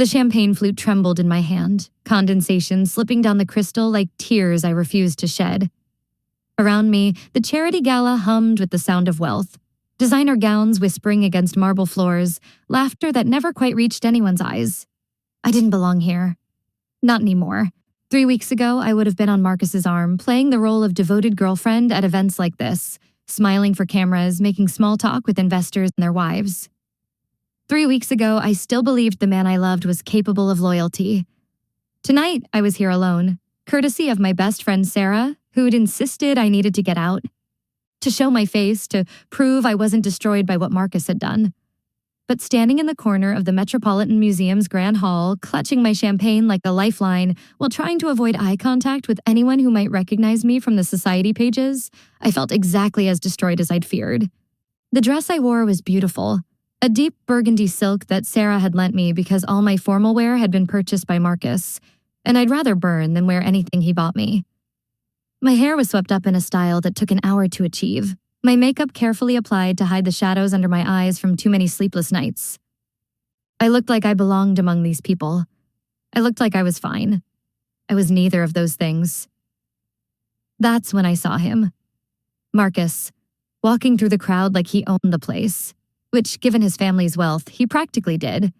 The champagne flute trembled in my hand, condensation slipping down the crystal like tears I refused to shed. Around me, the charity gala hummed with the sound of wealth, designer gowns whispering against marble floors, laughter that never quite reached anyone's eyes. I didn't belong here. Not anymore. 3 weeks ago, I would have been on Marcus's arm, playing the role of devoted girlfriend at events like this, smiling for cameras, making small talk with investors and their wives. 3 weeks ago, I still believed the man I loved was capable of loyalty. Tonight, I was here alone, courtesy of my best friend Sarah, who'd insisted I needed to get out. To show my face, to prove I wasn't destroyed by what Marcus had done. But standing in the corner of the Metropolitan Museum's Grand Hall, clutching my champagne like a lifeline while trying to avoid eye contact with anyone who might recognize me from the society pages, I felt exactly as destroyed as I'd feared. The dress I wore was beautiful. A deep burgundy silk that Sarah had lent me because all my formal wear had been purchased by Marcus, and I'd rather burn than wear anything he bought me. My hair was swept up in a style that took an hour to achieve, my makeup carefully applied to hide the shadows under my eyes from too many sleepless nights. I looked like I belonged among these people. I looked like I was fine. I was neither of those things. That's when I saw him. Marcus, walking through the crowd like he owned the place. Which, given his family's wealth, he practically did.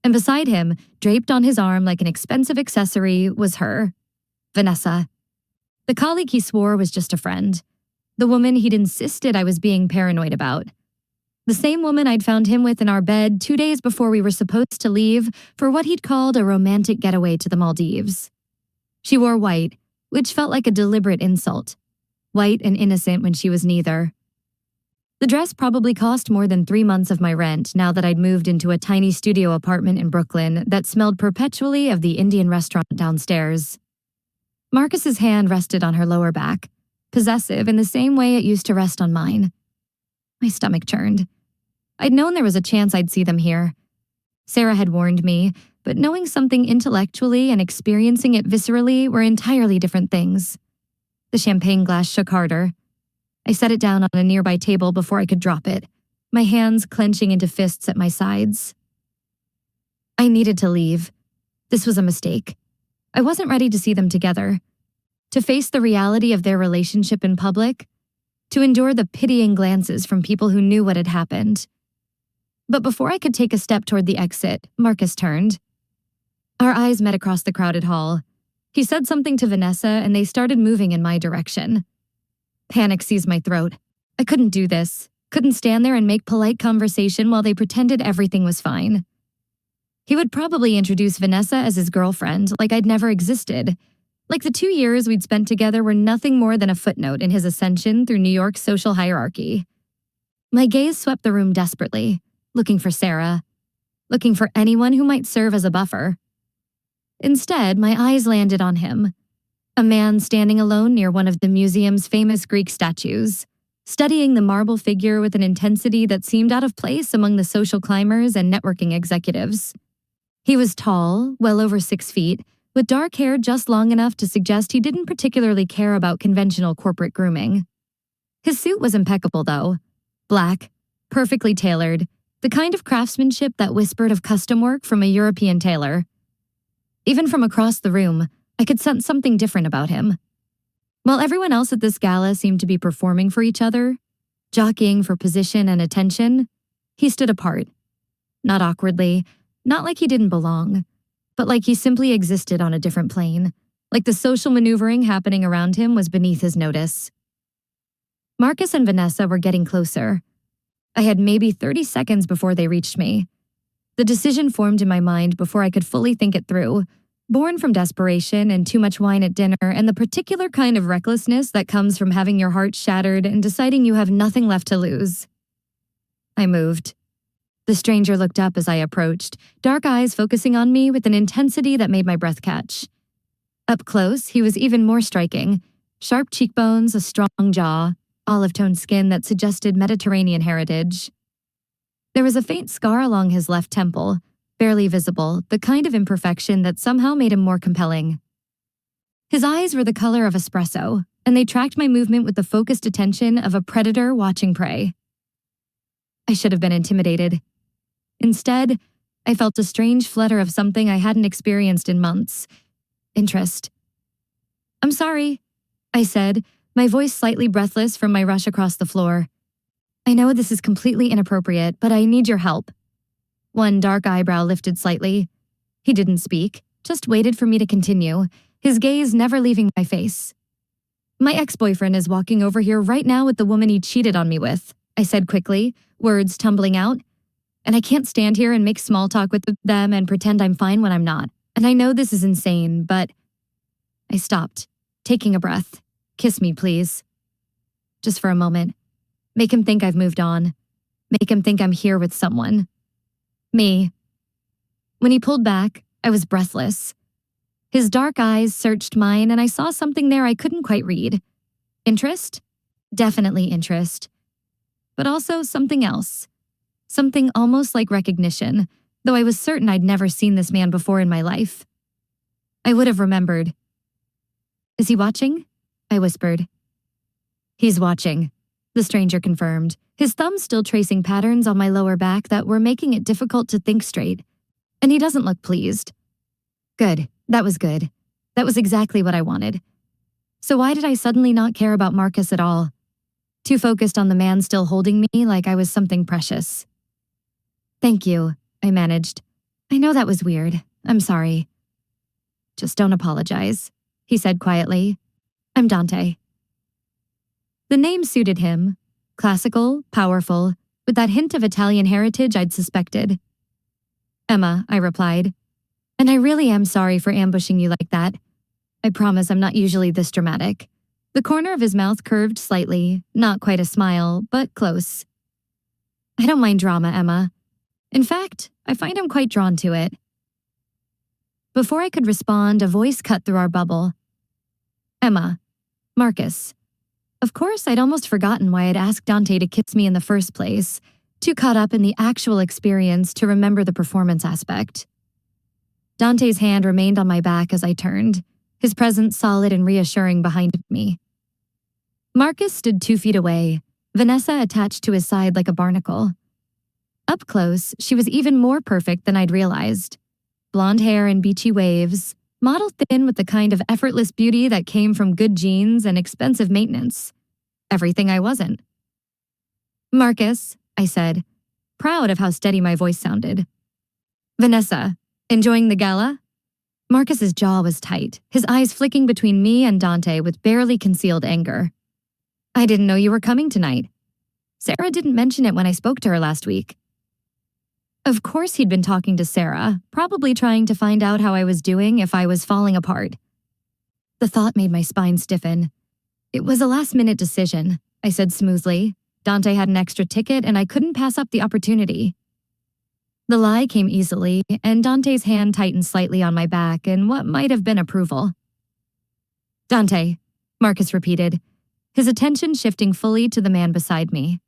And beside him, draped on his arm like an expensive accessory, was her, Vanessa. The colleague he swore was just a friend. The woman he'd insisted I was being paranoid about. The same woman I'd found him with in our bed 2 days before we were supposed to leave for what he'd called a romantic getaway to the Maldives. She wore white, which felt like a deliberate insult. White and innocent when she was neither. The dress probably cost more than 3 months of my rent now that I'd moved into a tiny studio apartment in Brooklyn that smelled perpetually of the Indian restaurant downstairs. Marcus's hand rested on her lower back, possessive in the same way it used to rest on mine. My stomach churned. I'd known there was a chance I'd see them here. Sarah had warned me, but knowing something intellectually and experiencing it viscerally were entirely different things. The champagne glass shook harder. I set it down on a nearby table before I could drop it, my hands clenching into fists at my sides. I needed to leave. This was a mistake. I wasn't ready to see them together. To face the reality of their relationship in public. To endure the pitying glances from people who knew what had happened. But before I could take a step toward the exit, Marcus turned. Our eyes met across the crowded hall. He said something to Vanessa and they started moving in my direction. Panic seized my throat. I couldn't do this. Couldn't stand there and make polite conversation while they pretended everything was fine. He would probably introduce Vanessa as his girlfriend, like I'd never existed. Like the 2 years we'd spent together were nothing more than a footnote in his ascension through New York's social hierarchy. My gaze swept the room desperately, looking for Sarah. Looking for anyone who might serve as a buffer. Instead, my eyes landed on him. A man standing alone near one of the museum's famous Greek statues, studying the marble figure with an intensity that seemed out of place among the social climbers and networking executives. He was tall, well over 6 feet, with dark hair just long enough to suggest he didn't particularly care about conventional corporate grooming. His suit was impeccable, though. Black, perfectly tailored, the kind of craftsmanship that whispered of custom work from a European tailor. Even from across the room, I could sense something different about him. While everyone else at this gala seemed to be performing for each other, jockeying for position and attention, he stood apart. Not awkwardly, not like he didn't belong, but like he simply existed on a different plane, like the social maneuvering happening around him was beneath his notice. Marcus and Vanessa were getting closer. I had maybe 30 seconds before they reached me. The decision formed in my mind before I could fully think it through, born from desperation and too much wine at dinner and the particular kind of recklessness that comes from having your heart shattered and deciding you have nothing left to lose. I moved. The stranger looked up as I approached, dark eyes focusing on me with an intensity that made my breath catch. Up close, he was even more striking. Sharp cheekbones, a strong jaw, olive-toned skin that suggested Mediterranean heritage. There was a faint scar along his left temple, barely visible, the kind of imperfection that somehow made him more compelling. His eyes were the color of espresso, and they tracked my movement with the focused attention of a predator watching prey. I should have been intimidated. Instead, I felt a strange flutter of something I hadn't experienced in months. Interest. "I'm sorry," I said, my voice slightly breathless from my rush across the floor. "I know this is completely inappropriate, but I need your help." One dark eyebrow lifted slightly. He didn't speak, just waited for me to continue, his gaze never leaving my face. "My ex-boyfriend is walking over here right now with the woman he cheated on me with," I said quickly, words tumbling out. "And I can't stand here and make small talk with them and pretend I'm fine when I'm not. And I know this is insane, but—" I stopped, taking a breath. "Kiss me, please. Just for a moment. Make him think I've moved on. Make him think I'm here with someone. Me." When he pulled back, I was breathless. His dark eyes searched mine, and I saw something there I couldn't quite read. Interest? Definitely interest. But also something else. Something almost like recognition, though I was certain I'd never seen this man before in my life. I would have remembered. "Is he watching?" I whispered. "He's watching," the stranger confirmed, his thumb still tracing patterns on my lower back that were making it difficult to think straight. "And he doesn't look pleased." Good. That was good. That was exactly what I wanted. So why did I suddenly not care about Marcus at all? Too focused on the man still holding me like I was something precious. "Thank you," I managed. "I know that was weird. I'm sorry." "Just don't apologize," he said quietly. "I'm Dante." The name suited him. Classical, powerful, with that hint of Italian heritage I'd suspected. "Emma," I replied. "And I really am sorry for ambushing you like that. I promise I'm not usually this dramatic." The corner of his mouth curved slightly, not quite a smile, but close. "I don't mind drama, Emma. In fact, I find I'm quite drawn to it." Before I could respond, a voice cut through our bubble. "Emma. Marcus." Of course, I'd almost forgotten why I'd asked Dante to kiss me in the first place, too caught up in the actual experience to remember the performance aspect. Dante's hand remained on my back as I turned, his presence solid and reassuring behind me. Marcus stood 2 feet away, Vanessa attached to his side like a barnacle. Up close, she was even more perfect than I'd realized. Blonde hair and beachy waves, modeled thin with the kind of effortless beauty that came from good genes and expensive maintenance. Everything I wasn't. "Marcus," I said, proud of how steady my voice sounded. "Vanessa, enjoying the gala?" Marcus's jaw was tight, his eyes flicking between me and Dante with barely concealed anger. "I didn't know you were coming tonight. Sarah didn't mention it when I spoke to her last week." Of course he'd been talking to Sarah, probably trying to find out how I was doing if I was falling apart. The thought made my spine stiffen. "It was a last-minute decision," I said smoothly. "Dante had an extra ticket and I couldn't pass up the opportunity." The lie came easily, and Dante's hand tightened slightly on my back in what might have been approval. "Dante," Marcus repeated, his attention shifting fully to the man beside me.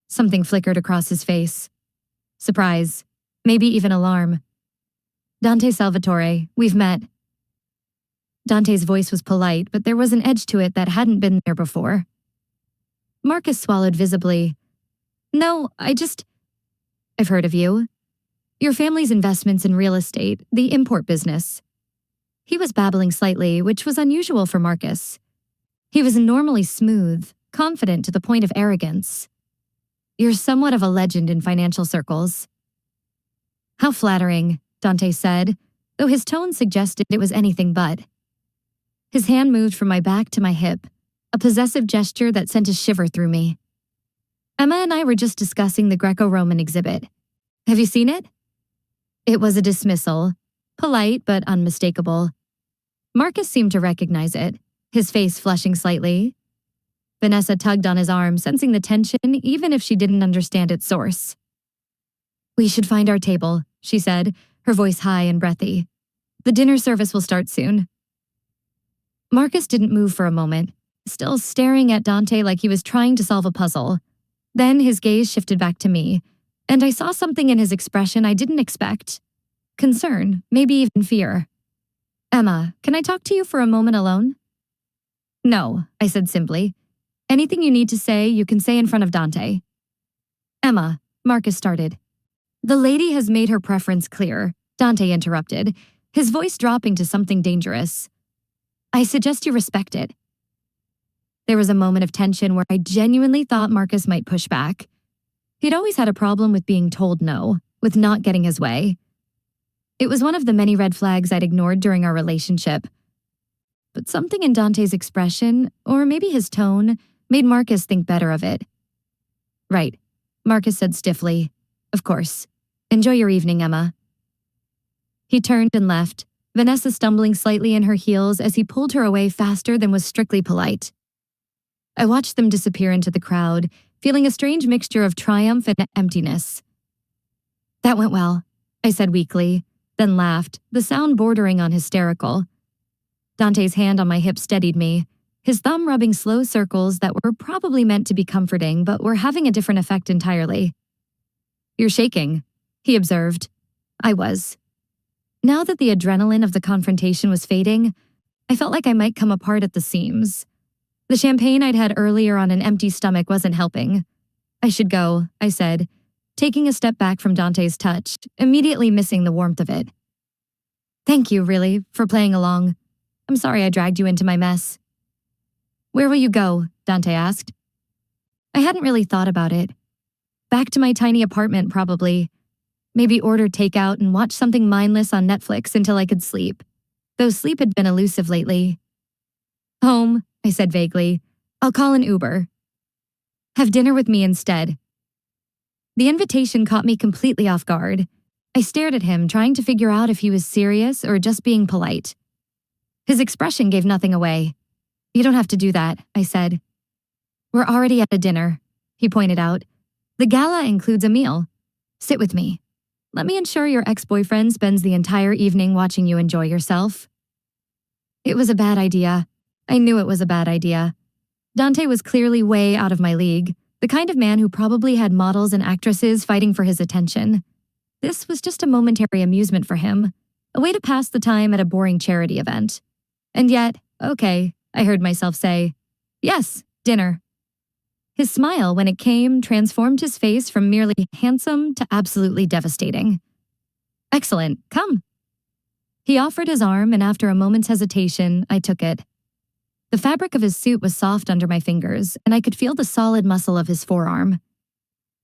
Something flickered across his face. Surprise, maybe even alarm. "Dante Salvatore, we've met." Dante's voice was polite, but there was an edge to it that hadn't been there before. Marcus swallowed visibly. "No, I've heard of you. Your family's investments in real estate, the import business." He was babbling slightly, which was unusual for Marcus. He was normally smooth, confident to the point of arrogance. "You're somewhat of a legend in financial circles." "How flattering," Dante said, though his tone suggested it was anything but. His hand moved from my back to my hip, a possessive gesture that sent a shiver through me. "Emma and I were just discussing the Greco-Roman exhibit. Have you seen it?" It was a dismissal, polite but unmistakable. Marcus seemed to recognize it, his face flushing slightly. Vanessa tugged on his arm, sensing the tension even if she didn't understand its source. "We should find our table," she said, her voice high and breathy. "The dinner service will start soon." Marcus didn't move for a moment, still staring at Dante like he was trying to solve a puzzle. Then his gaze shifted back to me, and I saw something in his expression I didn't expect. Concern, maybe even fear. "Emma, can I talk to you for a moment alone?" "No," I said simply. "Anything you need to say, you can say in front of Dante." "Emma," Marcus started. The lady has made her preference clear, Dante interrupted, his voice dropping to something dangerous. I suggest you respect it. There was a moment of tension where I genuinely thought Marcus might push back. He'd always had a problem with being told no, with not getting his way. It was one of the many red flags I'd ignored during our relationship. But something in Dante's expression, or maybe his tone, made Marcus think better of it. Right, Marcus said stiffly. Of course. Enjoy your evening, Emma. He turned and left, Vanessa stumbling slightly in her heels as he pulled her away faster than was strictly polite. I watched them disappear into the crowd, feeling a strange mixture of triumph and emptiness. That went well, I said weakly, then laughed, the sound bordering on hysterical. Dante's hand on my hip steadied me, his thumb rubbing slow circles that were probably meant to be comforting but were having a different effect entirely. You're shaking, he observed. I was. Now that the adrenaline of the confrontation was fading, I felt like I might come apart at the seams. The champagne I'd had earlier on an empty stomach wasn't helping. I should go, I said, taking a step back from Dante's touch, immediately missing the warmth of it. Thank you, really, for playing along. I'm sorry I dragged you into my mess. Where will you go? Dante asked. I hadn't really thought about it. Back to my tiny apartment, probably. Maybe order takeout and watch something mindless on Netflix until I could sleep, though sleep had been elusive lately. Home, I said vaguely. I'll call an Uber. Have dinner with me instead. The invitation caught me completely off guard. I stared at him, trying to figure out if he was serious or just being polite. His expression gave nothing away. You don't have to do that, I said. We're already at a dinner, he pointed out. The gala includes a meal. Sit with me. Let me ensure your ex-boyfriend spends the entire evening watching you enjoy yourself. It was a bad idea. I knew it was a bad idea. Dante was clearly way out of my league, the kind of man who probably had models and actresses fighting for his attention. This was just a momentary amusement for him, a way to pass the time at a boring charity event. And yet, okay, I heard myself say, yes, dinner. His smile, when it came, transformed his face from merely handsome to absolutely devastating. Excellent, come. He offered his arm, and after a moment's hesitation, I took it. The fabric of his suit was soft under my fingers, and I could feel the solid muscle of his forearm.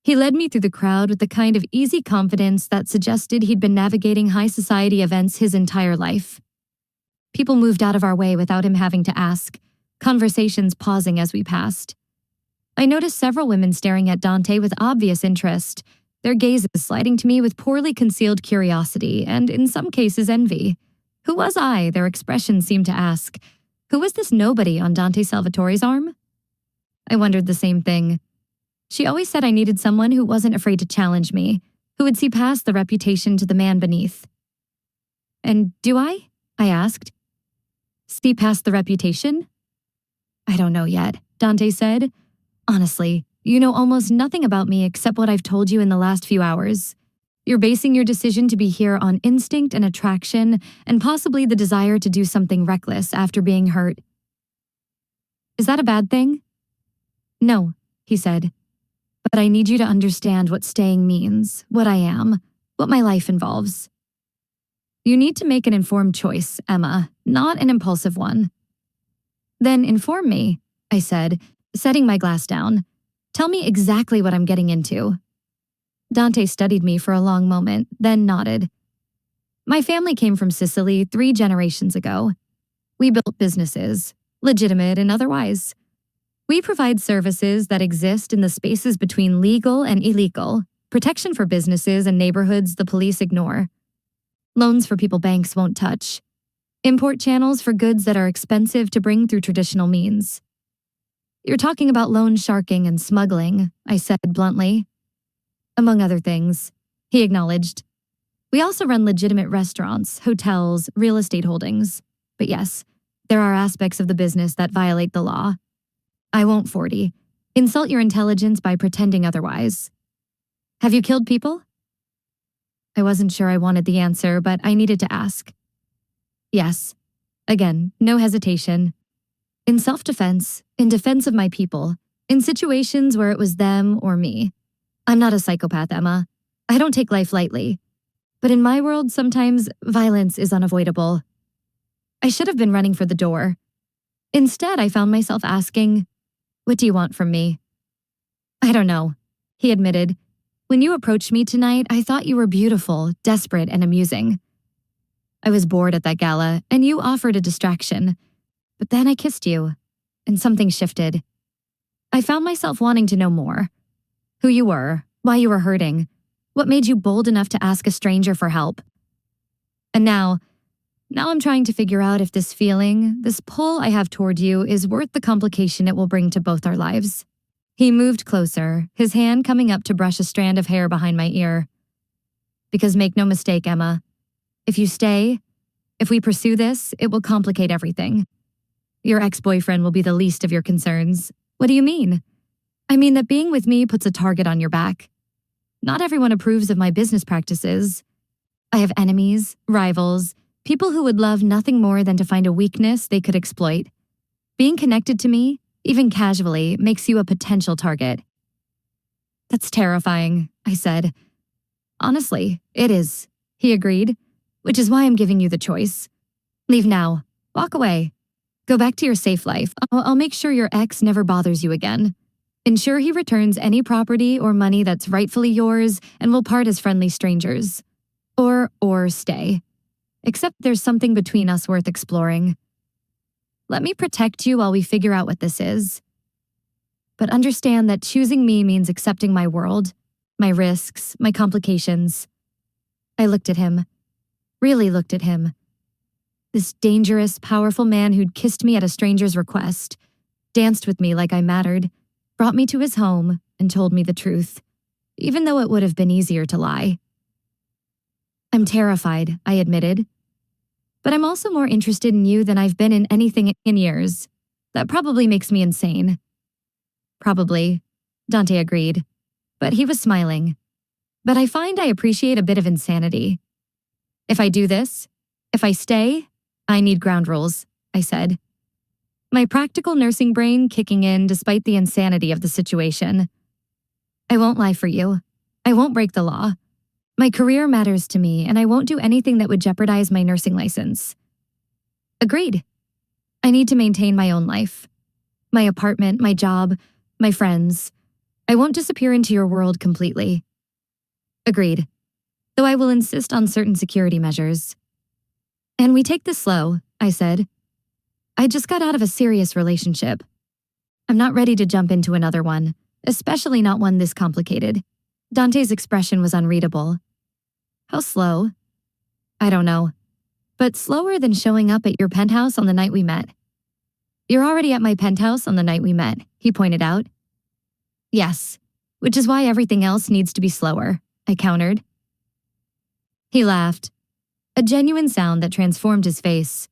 He led me through the crowd with the kind of easy confidence that suggested he'd been navigating high society events his entire life. People moved out of our way without him having to ask, conversations pausing as we passed. I noticed several women staring at Dante with obvious interest, their gazes sliding to me with poorly concealed curiosity and, in some cases, envy. Who was I, their expressions seemed to ask. Who was this nobody on Dante Salvatore's arm? I wondered the same thing. She always said I needed someone who wasn't afraid to challenge me, who would see past the reputation to the man beneath. And do I? I asked. See past the reputation? I don't know yet, Dante said. Honestly, you know almost nothing about me except what I've told you in the last few hours. You're basing your decision to be here on instinct and attraction and possibly the desire to do something reckless after being hurt. Is that a bad thing? No, he said. But I need you to understand what staying means, what I am, what my life involves. You need to make an informed choice, Emma, not an impulsive one. Then inform me, I said, setting my glass down. Tell me exactly what I'm getting into. Dante studied me for a long moment, then nodded. My family came from Sicily 3 generations ago. We built businesses, legitimate and otherwise. We provide services that exist in the spaces between legal and illegal, protection for businesses and neighborhoods the police ignore. Loans for people banks won't touch. Import channels for goods that are expensive to bring through traditional means. You're talking about loan sharking and smuggling, I said bluntly. Among other things, he acknowledged. We also run legitimate restaurants, hotels, real estate holdings. But yes, there are aspects of the business that violate the law. I won't 40. Insult your intelligence by pretending otherwise. Have you killed people? I wasn't sure I wanted the answer, but I needed to ask. Yes. Again, no hesitation. In self-defense, in defense of my people, in situations where it was them or me. I'm not a psychopath, Emma. I don't take life lightly. But in my world, sometimes violence is unavoidable. I should have been running for the door. Instead, I found myself asking, "What do you want from me?" "I don't know," he admitted. "When you approached me tonight, I thought you were beautiful, desperate, and amusing. I was bored at that gala, and you offered a distraction. But then I kissed you, and something shifted. I found myself wanting to know more. Who you were, why you were hurting, what made you bold enough to ask a stranger for help. And now I'm trying to figure out if this feeling, this pull I have toward you is worth the complication it will bring to both our lives." He moved closer, his hand coming up to brush a strand of hair behind my ear. "Because make no mistake, Emma, if you stay, if we pursue this, it will complicate everything. Your ex-boyfriend will be the least of your concerns." "What do you mean?" "I mean that being with me puts a target on your back. Not everyone approves of my business practices. I have enemies, rivals, people who would love nothing more than to find a weakness they could exploit. Being connected to me, even casually, makes you a potential target." "That's terrifying," I said. "Honestly, it is," he agreed, "which is why I'm giving you the choice. Leave now. Walk away. Go back to your safe life. I'll make sure your ex never bothers you again. Ensure he returns any property or money that's rightfully yours, and we'll part as friendly strangers. Or stay. Except there's something between us worth exploring. Let me protect you while we figure out what this is. But understand that choosing me means accepting my world, my risks, my complications." I looked at him. Really looked at him. This dangerous, powerful man who'd kissed me at a stranger's request, danced with me like I mattered, brought me to his home, and told me the truth, even though it would have been easier to lie. "I'm terrified," I admitted. "But I'm also more interested in you than I've been in anything in years. That probably makes me insane." "Probably," Dante agreed, but he was smiling. "But I find I appreciate a bit of insanity. If I do this, if I stay, I need ground rules," I said. My practical nursing brain kicking in despite the insanity of the situation. "I won't lie for you. I won't break the law. My career matters to me, and I won't do anything that would jeopardize my nursing license." "Agreed. I need to maintain my own life. My apartment, my job, my friends. I won't disappear into your world completely." "Agreed. Though I will insist on certain security measures." "And we take this slow," I said. "I just got out of a serious relationship. I'm not ready to jump into another one, especially not one this complicated." Dante's expression was unreadable. "How slow?" "I don't know. But slower than showing up at your penthouse on the night we met." "You're already at my penthouse on the night we met," he pointed out. "Yes, which is why everything else needs to be slower," I countered. He laughed, a genuine sound that transformed his face.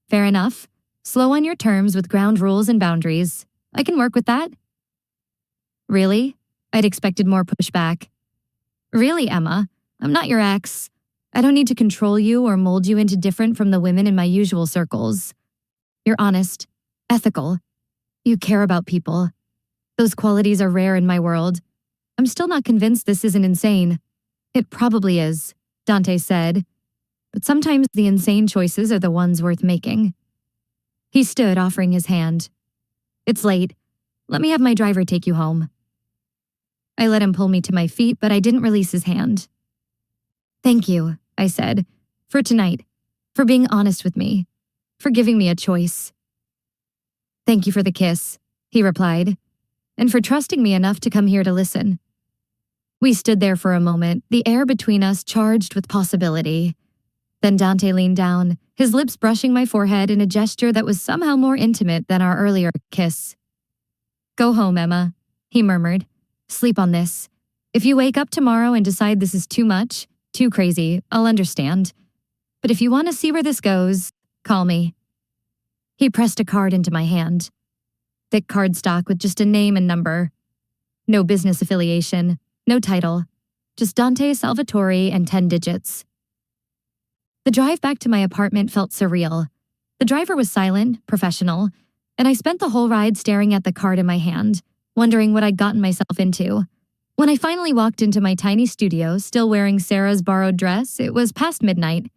"Fair enough. Slow on your terms with ground rules and boundaries. I can work with that." "Really?" I'd expected more pushback. "Really, Emma? I'm not your ex. I don't need to control you or mold you into different from the women in my usual circles. You're honest, ethical. You care about people. Those qualities are rare in my world. I'm still not convinced this isn't insane." "It probably is," Dante said. "But sometimes the insane choices are the ones worth making." He stood, offering his hand. "It's late. Let me have my driver take you home." I let him pull me to my feet, but I didn't release his hand. "Thank you," I said, "for tonight, for being honest with me, for giving me a choice." "Thank you for the kiss," he replied, "and for trusting me enough to come here to listen." We stood there for a moment, the air between us charged with possibility. Then Dante leaned down, his lips brushing my forehead in a gesture that was somehow more intimate than our earlier kiss. "Go home, Emma," he murmured. "Sleep on this. If you wake up tomorrow and decide this is too much, too crazy, I'll understand. But if you want to see where this goes, call me." He pressed a card into my hand. Thick cardstock with just a name and number. No business affiliation, no title, just Dante Salvatore and 10 digits. The drive back to my apartment felt surreal. The driver was silent, professional, and I spent the whole ride staring at the card in my hand, wondering what I'd gotten myself into. When I finally walked into my tiny studio, still wearing Sarah's borrowed dress, it was past midnight.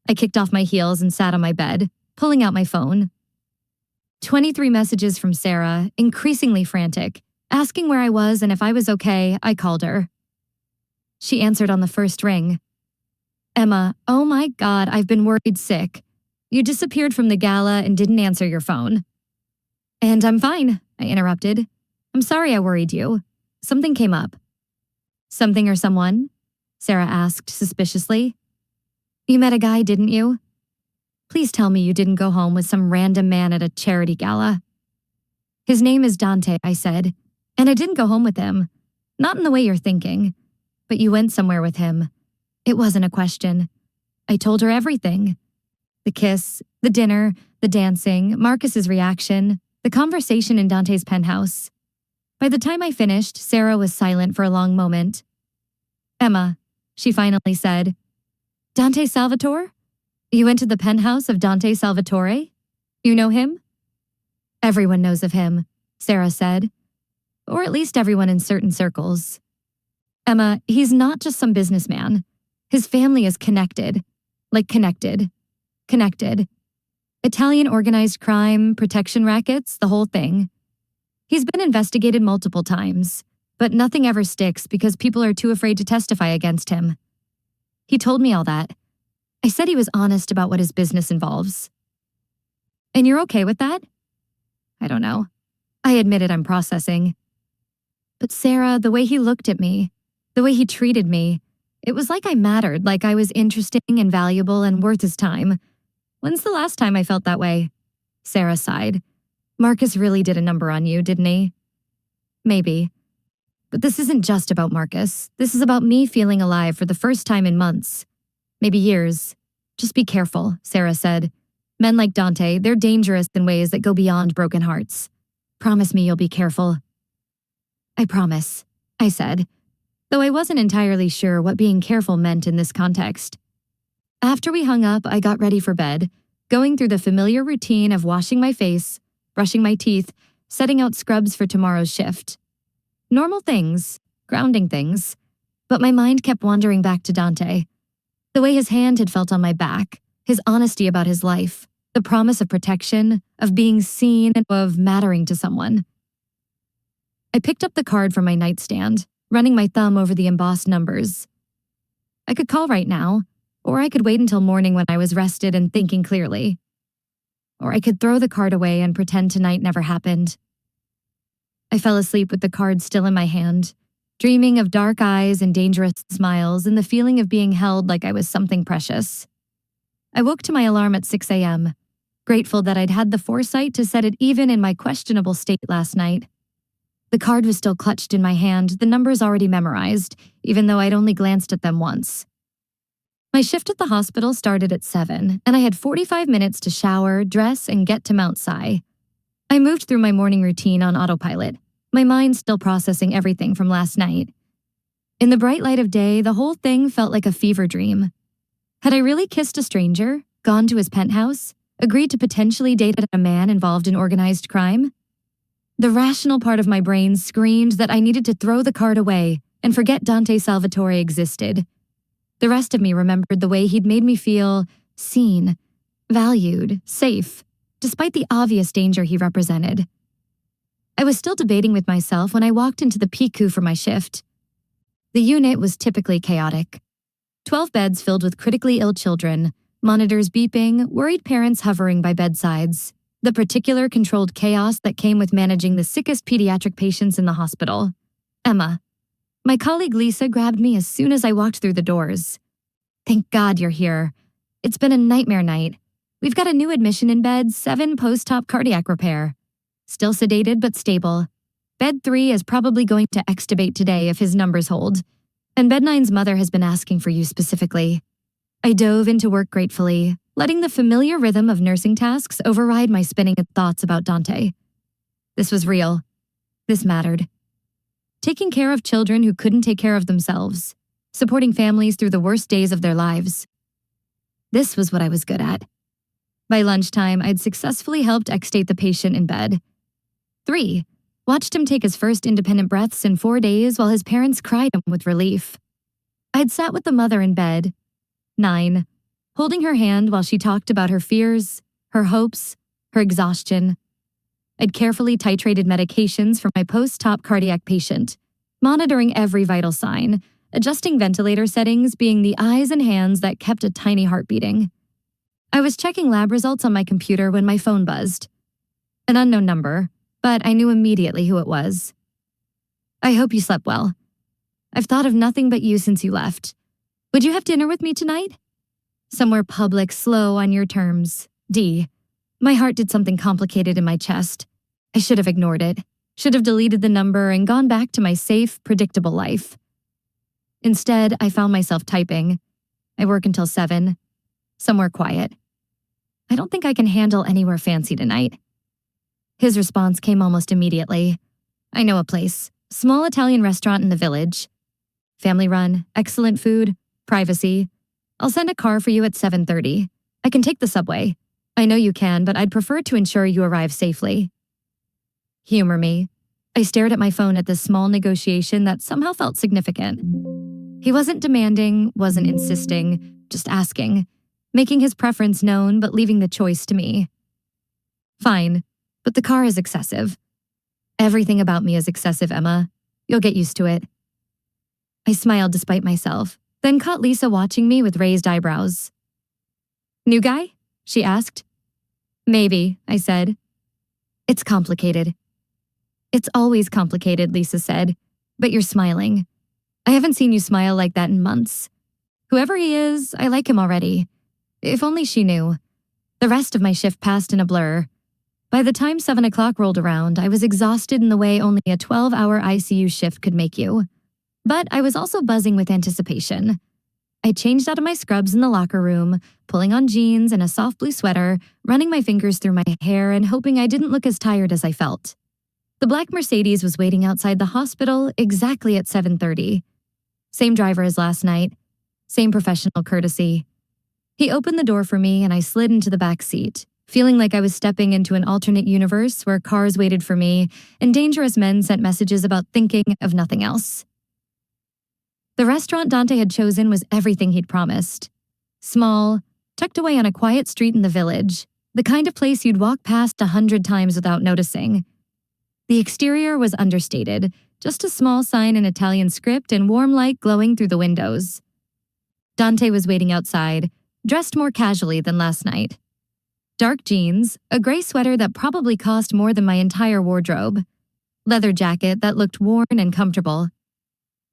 I kicked off my heels and sat on my bed, pulling out my phone. 23 messages from Sarah, increasingly frantic, asking where I was and if I was okay. I called her. She answered on the first ring. "Emma, oh my God, I've been worried sick. You disappeared from the gala and didn't answer your phone." "And I'm fine," I interrupted. "I'm sorry I worried you. Something came up." "Something or someone?" Sarah asked suspiciously. "You met a guy, didn't you? Please tell me you didn't go home with some random man at a charity gala." "His name is Dante," I said, "and I didn't go home with him. Not in the way you're thinking. But you went somewhere with him. It wasn't a question." I told her everything. The kiss, the dinner, the dancing, Marcus's reaction, the conversation in Dante's penthouse. By the time I finished, Sarah was silent for a long moment. "Emma," she finally said, "Dante Salvatore? You went to the penthouse of Dante Salvatore? You know him?" "Everyone knows of him," Sarah said. "Or at least everyone in certain circles. Emma, he's not just some businessman. His family is connected. Like connected. Connected. Italian organized crime, protection rackets, the whole thing. He's been investigated multiple times, but nothing ever sticks because people are too afraid to testify against him. He told me all that. I said he was honest about what his business involves." "And you're okay with that?" "I don't know." I admitted I'm processing. "But Sarah, the way he looked at me, the way he treated me, it was like I mattered, like I was interesting and valuable and worth his time. When's the last time I felt that way?" Sarah sighed. "Marcus really did a number on you, didn't he?" "Maybe. But this isn't just about Marcus. This is about me feeling alive for the first time in months. Maybe years. Just be careful," Sarah said. "Men like Dante, they're dangerous in ways that go beyond broken hearts. Promise me you'll be careful." "I promise," I said, though I wasn't entirely sure what being careful meant in this context. After we hung up, I got ready for bed, going through the familiar routine of washing my face, brushing my teeth, setting out scrubs for tomorrow's shift. Normal things, grounding things, but my mind kept wandering back to Dante. The way his hand had felt on my back, his honesty about his life, the promise of protection, of being seen, and of mattering to someone. I picked up the card from my nightstand, running my thumb over the embossed numbers. I could call right now, or I could wait until morning when I was rested and thinking clearly. Or I could throw the card away and pretend tonight never happened. I fell asleep with the card still in my hand, dreaming of dark eyes and dangerous smiles and the feeling of being held like I was something precious. I woke to my alarm at 6 a.m., grateful that I'd had the foresight to set it even in my questionable state last night. The card was still clutched in my hand, the numbers already memorized, even though I'd only glanced at them once. My shift at the hospital started at 7, and I had 45 minutes to shower, dress, and get to Mount Si. I moved through my morning routine on autopilot, my mind still processing everything from last night. In the bright light of day, the whole thing felt like a fever dream. Had I really kissed a stranger, gone to his penthouse, agreed to potentially date a man involved in organized crime? The rational part of my brain screamed that I needed to throw the card away and forget Dante Salvatore existed. The rest of me remembered the way he'd made me feel seen, valued, safe, despite the obvious danger he represented. I was still debating with myself when I walked into the PICU for my shift. The unit was typically chaotic. 12 beds filled with critically ill children, monitors beeping, worried parents hovering by bedsides, the particular controlled chaos that came with managing the sickest pediatric patients in the hospital. Emma. My colleague Lisa grabbed me as soon as I walked through the doors. "Thank God you're here. It's been a nightmare night. We've got a new admission in bed 7 post-op cardiac repair. Still sedated but stable. Bed 3 is probably going to extubate today if his numbers hold. And Bed 9's mother has been asking for you specifically." I dove into work gratefully, letting the familiar rhythm of nursing tasks override my spinning thoughts about Dante. This was real. This mattered. Taking care of children who couldn't take care of themselves. Supporting families through the worst days of their lives. This was what I was good at. By lunchtime, I'd successfully helped extubate the patient in bed. 3. Watched him take his first independent breaths in 4 days while his parents cried him with relief. I'd sat with the mother in bed, 9, holding her hand while she talked about her fears, her hopes, her exhaustion. I'd carefully titrated medications for my post-op cardiac patient, monitoring every vital sign, adjusting ventilator settings being the eyes and hands that kept a tiny heart beating. I was checking lab results on my computer when my phone buzzed. An unknown number, but I knew immediately who it was. I hope you slept well. I've thought of nothing but you since you left. Would you have dinner with me tonight? Somewhere public, slow, on your terms. D. My heart did something complicated in my chest. I should have ignored it. Should have deleted the number and gone back to my safe, predictable life. Instead, I found myself typing. I work until 7. Somewhere quiet. I don't think I can handle anywhere fancy tonight. His response came almost immediately. I know a place. Small Italian restaurant in the village. Family run, excellent food, privacy. I'll send a car for you at 7:30. I can take the subway. I know you can, but I'd prefer to ensure you arrive safely. Humor me. I stared at my phone at this small negotiation that somehow felt significant. He wasn't demanding, wasn't insisting, just asking, making his preference known but leaving the choice to me. Fine, but the car is excessive. Everything about me is excessive, Emma. You'll get used to it. I smiled despite myself, then caught Lisa watching me with raised eyebrows. New guy? She asked. Maybe, I said. It's complicated. It's always complicated, Lisa said, but you're smiling. I haven't seen you smile like that in months. Whoever he is, I like him already. If only she knew. The rest of my shift passed in a blur. By the time 7 o'clock rolled around, I was exhausted in the way only a 12-hour ICU shift could make you. But I was also buzzing with anticipation. I changed out of my scrubs in the locker room, pulling on jeans and a soft blue sweater, running my fingers through my hair and hoping I didn't look as tired as I felt. The black Mercedes was waiting outside the hospital exactly at 7:30. Same driver as last night. Same professional courtesy. He opened the door for me and I slid into the back seat, feeling like I was stepping into an alternate universe where cars waited for me and dangerous men sent messages about thinking of nothing else. The restaurant Dante had chosen was everything he'd promised. Small, tucked away on a quiet street in the village, the kind of place you'd walk past 100 times without noticing. The exterior was understated, just a small sign in Italian script and warm light glowing through the windows. Dante was waiting outside, dressed more casually than last night. Dark jeans, a gray sweater that probably cost more than my entire wardrobe, leather jacket that looked worn and comfortable.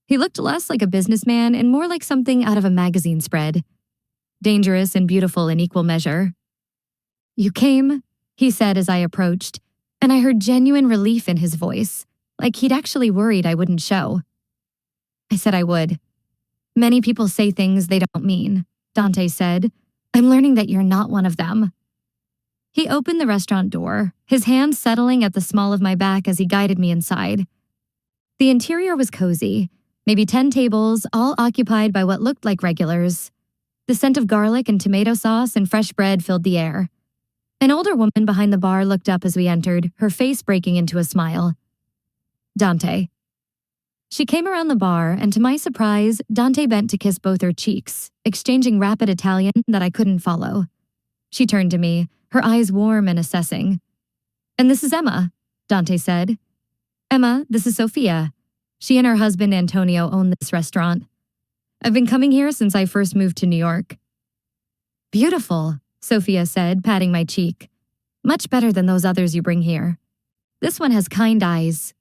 He looked less like a businessman and more like something out of a magazine spread. Dangerous and beautiful in equal measure. You came, he said as I approached, and I heard genuine relief in his voice, like he'd actually worried I wouldn't show. I said I would. Many people say things they don't mean, Dante said. I'm learning that you're not one of them. He opened the restaurant door, his hand settling at the small of my back as he guided me inside. The interior was cozy, maybe 10 tables, all occupied by what looked like regulars. The scent of garlic and tomato sauce and fresh bread filled the air. An older woman behind the bar looked up as we entered, her face breaking into a smile. Dante. She came around the bar, and to my surprise, Dante bent to kiss both her cheeks, exchanging rapid Italian that I couldn't follow. She turned to me, her eyes warm and assessing. And this is Emma, Dante said. Emma, this is Sophia. She and her husband Antonio own this restaurant. I've been coming here since I first moved to New York. Beautiful, Sophia said, patting my cheek. Much better than those others you bring here. This one has kind eyes.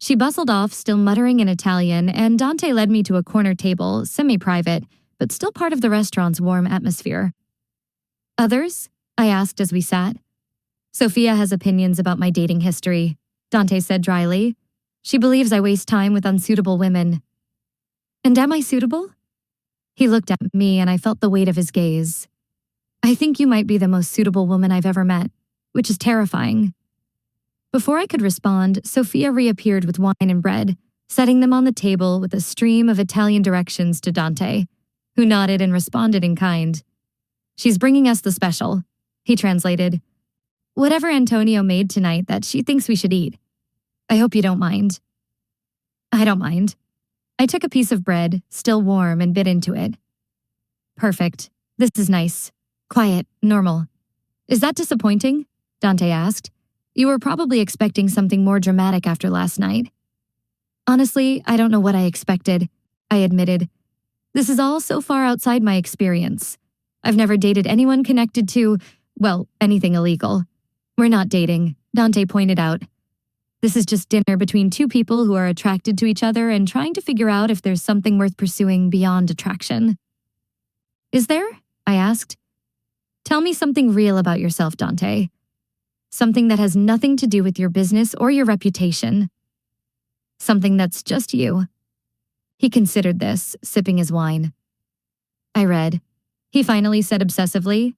She bustled off, still muttering in Italian, and Dante led me to a corner table, semi-private, but still part of the restaurant's warm atmosphere. Others? I asked as we sat. Sophia has opinions about my dating history, Dante said dryly. She believes I waste time with unsuitable women. And am I suitable? He looked at me and I felt the weight of his gaze. I think you might be the most suitable woman I've ever met, which is terrifying. Before I could respond, Sophia reappeared with wine and bread, setting them on the table with a stream of Italian directions to Dante, who nodded and responded in kind. She's bringing us the special, he translated. Whatever Antonio made tonight that she thinks we should eat. I hope you don't mind. I don't mind. I took a piece of bread, still warm, and bit into it. Perfect. This is nice. Quiet, normal. Is that disappointing? Dante asked. You were probably expecting something more dramatic after last night. Honestly, I don't know what I expected, I admitted. This is all so far outside my experience. I've never dated anyone connected to, well, anything illegal. We're not dating, Dante pointed out. This is just dinner between two people who are attracted to each other and trying to figure out if there's something worth pursuing beyond attraction. Is there? I asked. Tell me something real about yourself, Dante. Something that has nothing to do with your business or your reputation. Something that's just you. He considered this, sipping his wine. I read. He finally said obsessively.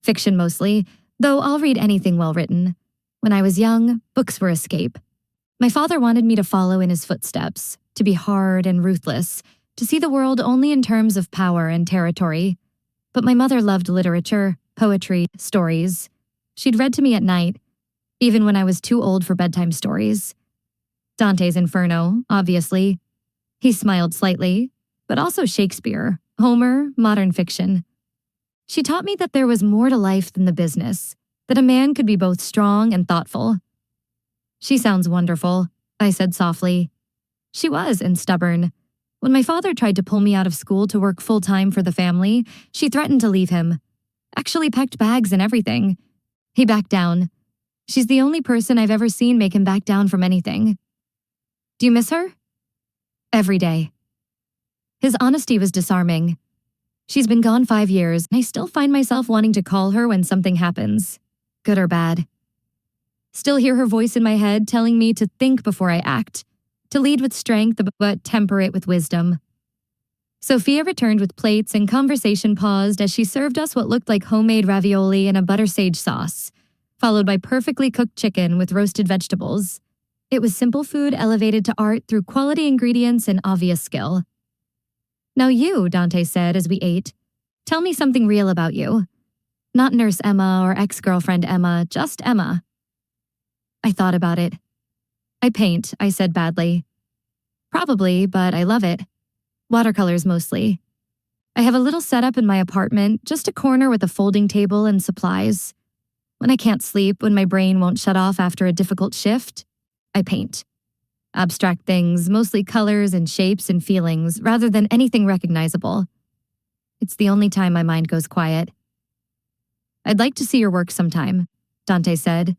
Fiction mostly, though I'll read anything well written. When I was young, books were escape. My father wanted me to follow in his footsteps, to be hard and ruthless, to see the world only in terms of power and territory. But my mother loved literature, poetry, stories. She'd read to me at night, even when I was too old for bedtime stories. Dante's Inferno, obviously. He smiled slightly, but also Shakespeare, Homer, modern fiction. She taught me that there was more to life than the business, that a man could be both strong and thoughtful. She sounds wonderful, I said softly. She was, and stubborn. When my father tried to pull me out of school to work full-time for the family, she threatened to leave him. Actually packed bags and everything. He backed down. She's the only person I've ever seen make him back down from anything. Do you miss her? Every day. His honesty was disarming. She's been gone 5 years, and I still find myself wanting to call her when something happens, good or bad. Still hear her voice in my head telling me to think before I act, to lead with strength but temper it with wisdom. Sophia returned with plates and conversation paused as she served us what looked like homemade ravioli in a butter sage sauce, followed by perfectly cooked chicken with roasted vegetables. It was simple food elevated to art through quality ingredients and obvious skill. Now you, Dante said as we ate, tell me something real about you. Not Nurse Emma or ex-girlfriend Emma, just Emma. I thought about it. I paint, I said badly. Probably, but I love it. Watercolors mostly. I have a little setup in my apartment, just a corner with a folding table and supplies. When I can't sleep, when my brain won't shut off after a difficult shift, I paint. Abstract things, mostly colors and shapes and feelings, rather than anything recognizable. It's the only time my mind goes quiet. I'd like to see your work sometime, Dante said.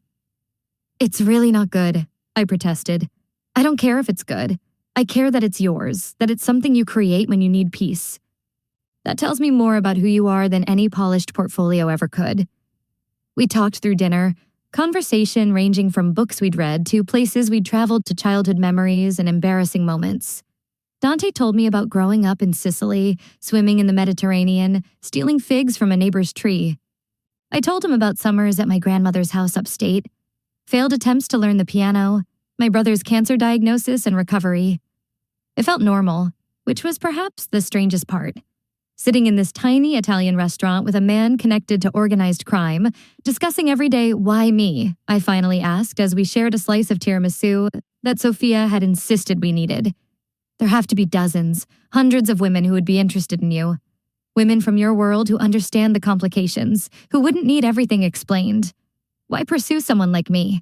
It's really not good, I protested. I don't care if it's good. I care that it's yours, that it's something you create when you need peace. That tells me more about who you are than any polished portfolio ever could. We talked through dinner, conversation ranging from books we'd read to places we'd traveled to childhood memories and embarrassing moments. Dante told me about growing up in Sicily, swimming in the Mediterranean, stealing figs from a neighbor's tree. I told him about summers at my grandmother's house upstate, failed attempts to learn the piano, my brother's cancer diagnosis and recovery. It felt normal, which was perhaps the strangest part. Sitting in this tiny Italian restaurant with a man connected to organized crime, discussing every day, why me, I finally asked as we shared a slice of tiramisu that Sophia had insisted we needed. There have to be dozens, hundreds of women who would be interested in you. Women from your world who understand the complications, who wouldn't need everything explained. Why pursue someone like me?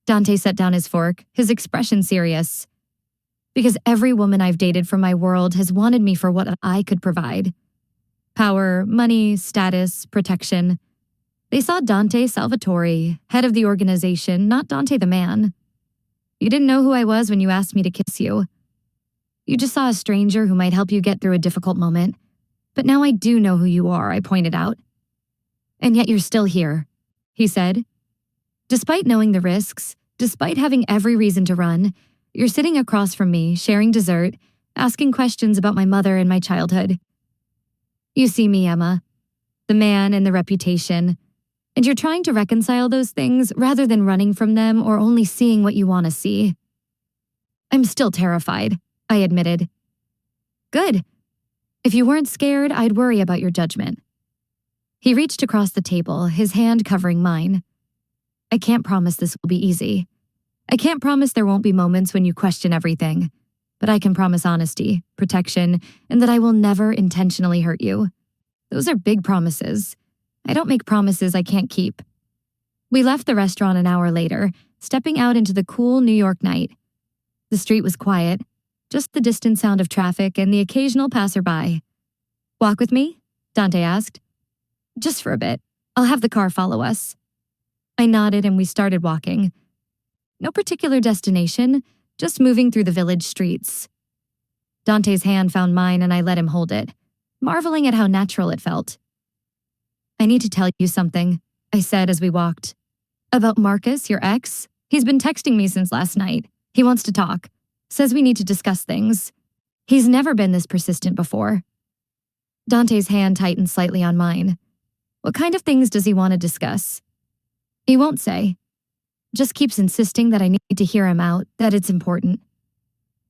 Dante set down his fork, his expression serious. Because every woman I've dated from my world has wanted me for what I could provide. Power, money, status, protection. They saw Dante Salvatore, head of the organization, not Dante the man. You didn't know who I was when you asked me to kiss you. You just saw a stranger who might help you get through a difficult moment. But now I do know who you are, I pointed out. And yet you're still here, he said. Despite knowing the risks, despite having every reason to run, you're sitting across from me, sharing dessert, asking questions about my mother and my childhood. You see me, Emma, the man and the reputation, and you're trying to reconcile those things rather than running from them or only seeing what you want to see. I'm still terrified, I admitted. Good. If you weren't scared, I'd worry about your judgment. He reached across the table, his hand covering mine. I can't promise this will be easy. I can't promise there won't be moments when you question everything, but I can promise honesty, protection, and that I will never intentionally hurt you. Those are big promises. I don't make promises I can't keep. We left the restaurant an hour later, stepping out into the cool New York night. The street was quiet, just the distant sound of traffic and the occasional passerby. Walk with me? Dante asked. Just for a bit. I'll have the car follow us. I nodded and we started walking. No particular destination, just moving through the village streets. Dante's hand found mine and I let him hold it, marveling at how natural it felt. I need to tell you something, I said as we walked. About Marcus, your ex? He's been texting me since last night. He wants to talk. Says we need to discuss things. He's never been this persistent before. Dante's hand tightened slightly on mine. What kind of things does he want to discuss? He won't say. Just keeps insisting that I need to hear him out, that it's important.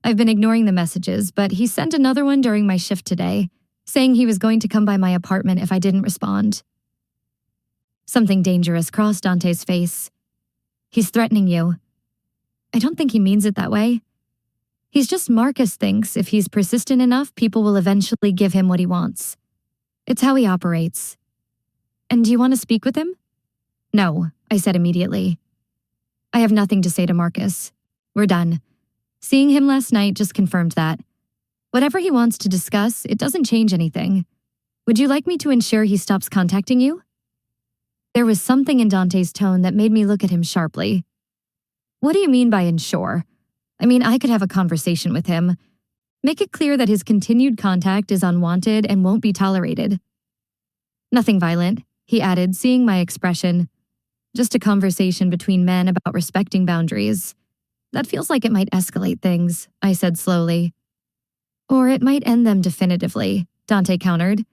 I've been ignoring the messages, but he sent another one during my shift today, saying he was going to come by my apartment if I didn't respond. Something dangerous crossed Dante's face. He's threatening you. I don't think he means it that way. He's just Marcus thinks if he's persistent enough, people will eventually give him what he wants. It's how he operates. And do you want to speak with him? No, I said immediately. I have nothing to say to Marcus. We're done. Seeing him last night just confirmed that. Whatever he wants to discuss, it doesn't change anything. Would you like me to ensure he stops contacting you? There was something in Dante's tone that made me look at him sharply. What do you mean by ensure? I mean, I could have a conversation with him. Make it clear that his continued contact is unwanted and won't be tolerated. Nothing violent, he added, seeing my expression. Just a conversation between men about respecting boundaries. That feels like it might escalate things, I said slowly. Or it might end them definitively, Dante countered.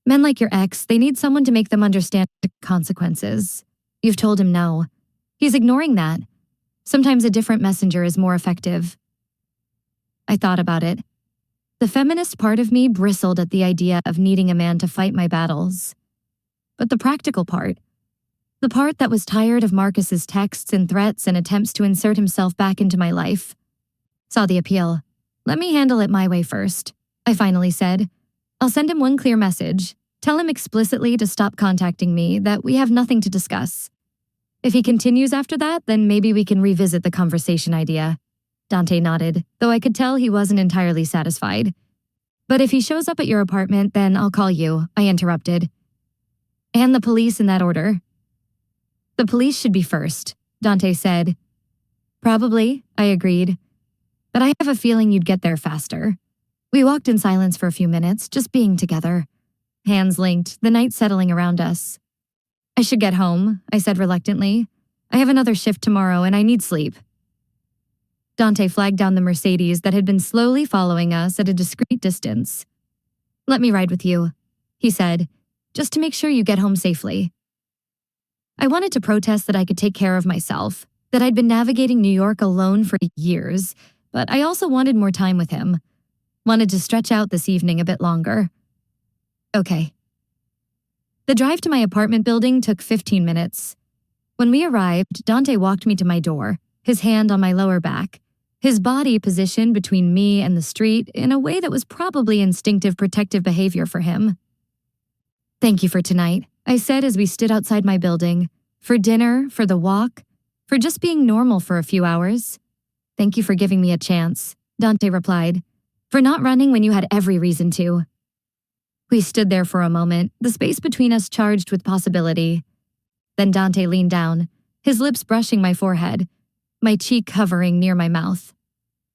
Men like your ex, they need someone to make them understand the consequences. You've told him no. He's ignoring that. Sometimes a different messenger is more effective. I thought about it. The feminist part of me bristled at the idea of needing a man to fight my battles. But the practical part, the part that was tired of Marcus's texts and threats and attempts to insert himself back into my life, saw the appeal. Let me handle it my way first, I finally said. I'll send him one clear message. Tell him explicitly to stop contacting me, that we have nothing to discuss. If he continues after that, then maybe we can revisit the conversation idea. Dante nodded, though I could tell he wasn't entirely satisfied. But if he shows up at your apartment, then I'll call you, I interrupted. And the police in that order. The police should be first, Dante said. Probably, I agreed. But I have a feeling you'd get there faster. We walked in silence for a few minutes, just being together. Hands linked, the night settling around us. I should get home, I said reluctantly. I have another shift tomorrow and I need sleep. Dante flagged down the Mercedes that had been slowly following us at a discreet distance. Let me ride with you, he said, just to make sure you get home safely. I wanted to protest that I could take care of myself, that I'd been navigating New York alone for years, but I also wanted more time with him. Wanted to stretch out this evening a bit longer. Okay. The drive to my apartment building took 15 minutes. When we arrived, Dante walked me to my door, his hand on my lower back, his body positioned between me and the street in a way that was probably instinctive protective behavior for him. Thank you for tonight, I said as we stood outside my building, for dinner, for the walk, for just being normal for a few hours. Thank you for giving me a chance, Dante replied, for not running when you had every reason to. We stood there for a moment, the space between us charged with possibility. Then Dante leaned down, his lips brushing my forehead, my cheek hovering near my mouth.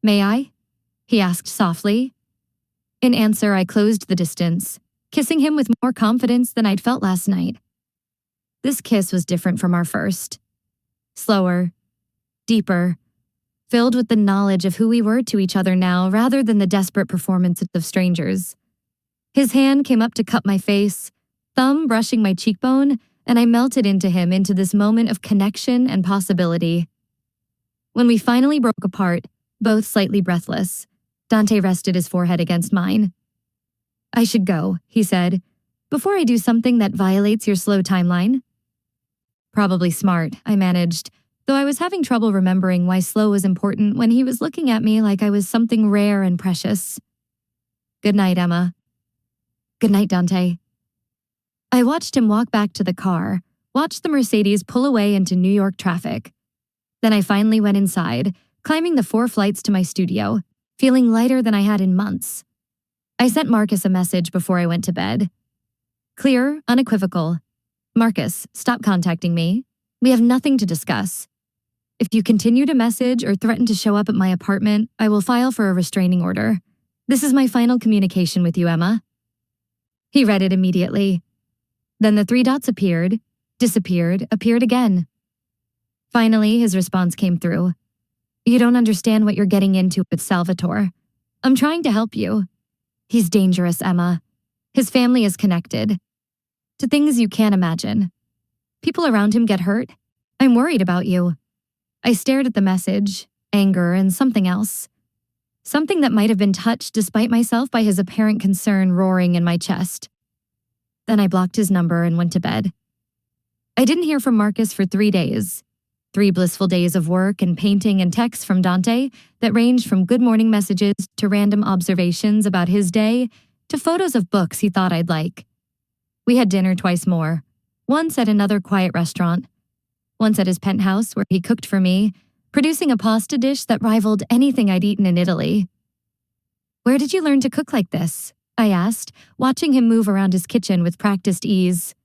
May I? He asked softly. In answer, I closed the distance, kissing him with more confidence than I'd felt last night. This kiss was different from our first. Slower, deeper, filled with the knowledge of who we were to each other now rather than the desperate performances of strangers. His hand came up to cup my face, thumb brushing my cheekbone, and I melted into him into this moment of connection and possibility. When we finally broke apart, both slightly breathless, Dante rested his forehead against mine. I should go, he said, before I do something that violates your slow timeline. Probably smart, I managed, though I was having trouble remembering why slow was important when he was looking at me like I was something rare and precious. Good night, Emma. Good night, Dante. I watched him walk back to the car, watched the Mercedes pull away into New York traffic. Then I finally went inside, climbing the 4 flights to my studio, feeling lighter than I had in months. I sent Marcus a message before I went to bed. Clear, unequivocal. Marcus, stop contacting me. We have nothing to discuss. If you continue to message or threaten to show up at my apartment, I will file for a restraining order. This is my final communication with you, Emma. He read it immediately. Then the 3 dots appeared, disappeared, appeared again. Finally, his response came through. You don't understand what you're getting into with Salvatore. I'm trying to help you. He's dangerous, Emma. His family is connected to things you can't imagine. People around him get hurt. I'm worried about you. I stared at the message, anger, and something else. Something that might have been touched despite myself by his apparent concern roaring in my chest. Then I blocked his number and went to bed. I didn't hear from Marcus for 3 days. 3 blissful days of work and painting and texts from Dante that ranged from good morning messages to random observations about his day to photos of books he thought I'd like. We had dinner twice more, once at another quiet restaurant, once at his penthouse where he cooked for me, producing a pasta dish that rivaled anything I'd eaten in Italy. Where did you learn to cook like this? I asked, watching him move around his kitchen with practiced ease.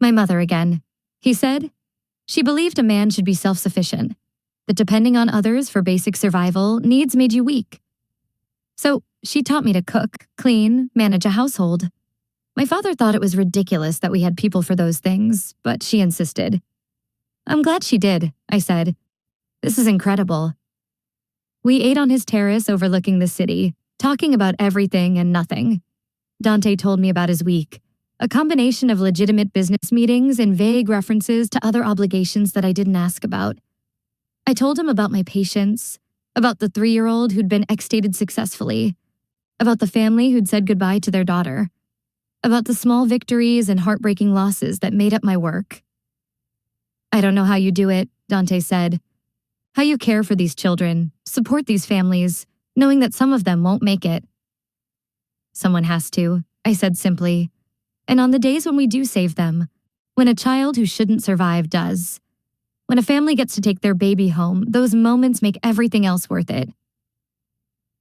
My mother again, he said. She believed a man should be self-sufficient, that depending on others for basic survival, needs made you weak. So she taught me to cook, clean, manage a household. My father thought it was ridiculous that we had people for those things, but she insisted. I'm glad she did, I said. This is incredible. We ate on his terrace overlooking the city, talking about everything and nothing. Dante told me about his week, a combination of legitimate business meetings and vague references to other obligations that I didn't ask about. I told him about my patients, about the 3-year-old who'd been extated successfully, about the family who'd said goodbye to their daughter, about the small victories and heartbreaking losses that made up my work. I don't know how you do it, Dante said. How you care for these children, support these families, knowing that some of them won't make it. Someone has to, I said simply. And on the days when we do save them, when a child who shouldn't survive does, when a family gets to take their baby home, those moments make everything else worth it.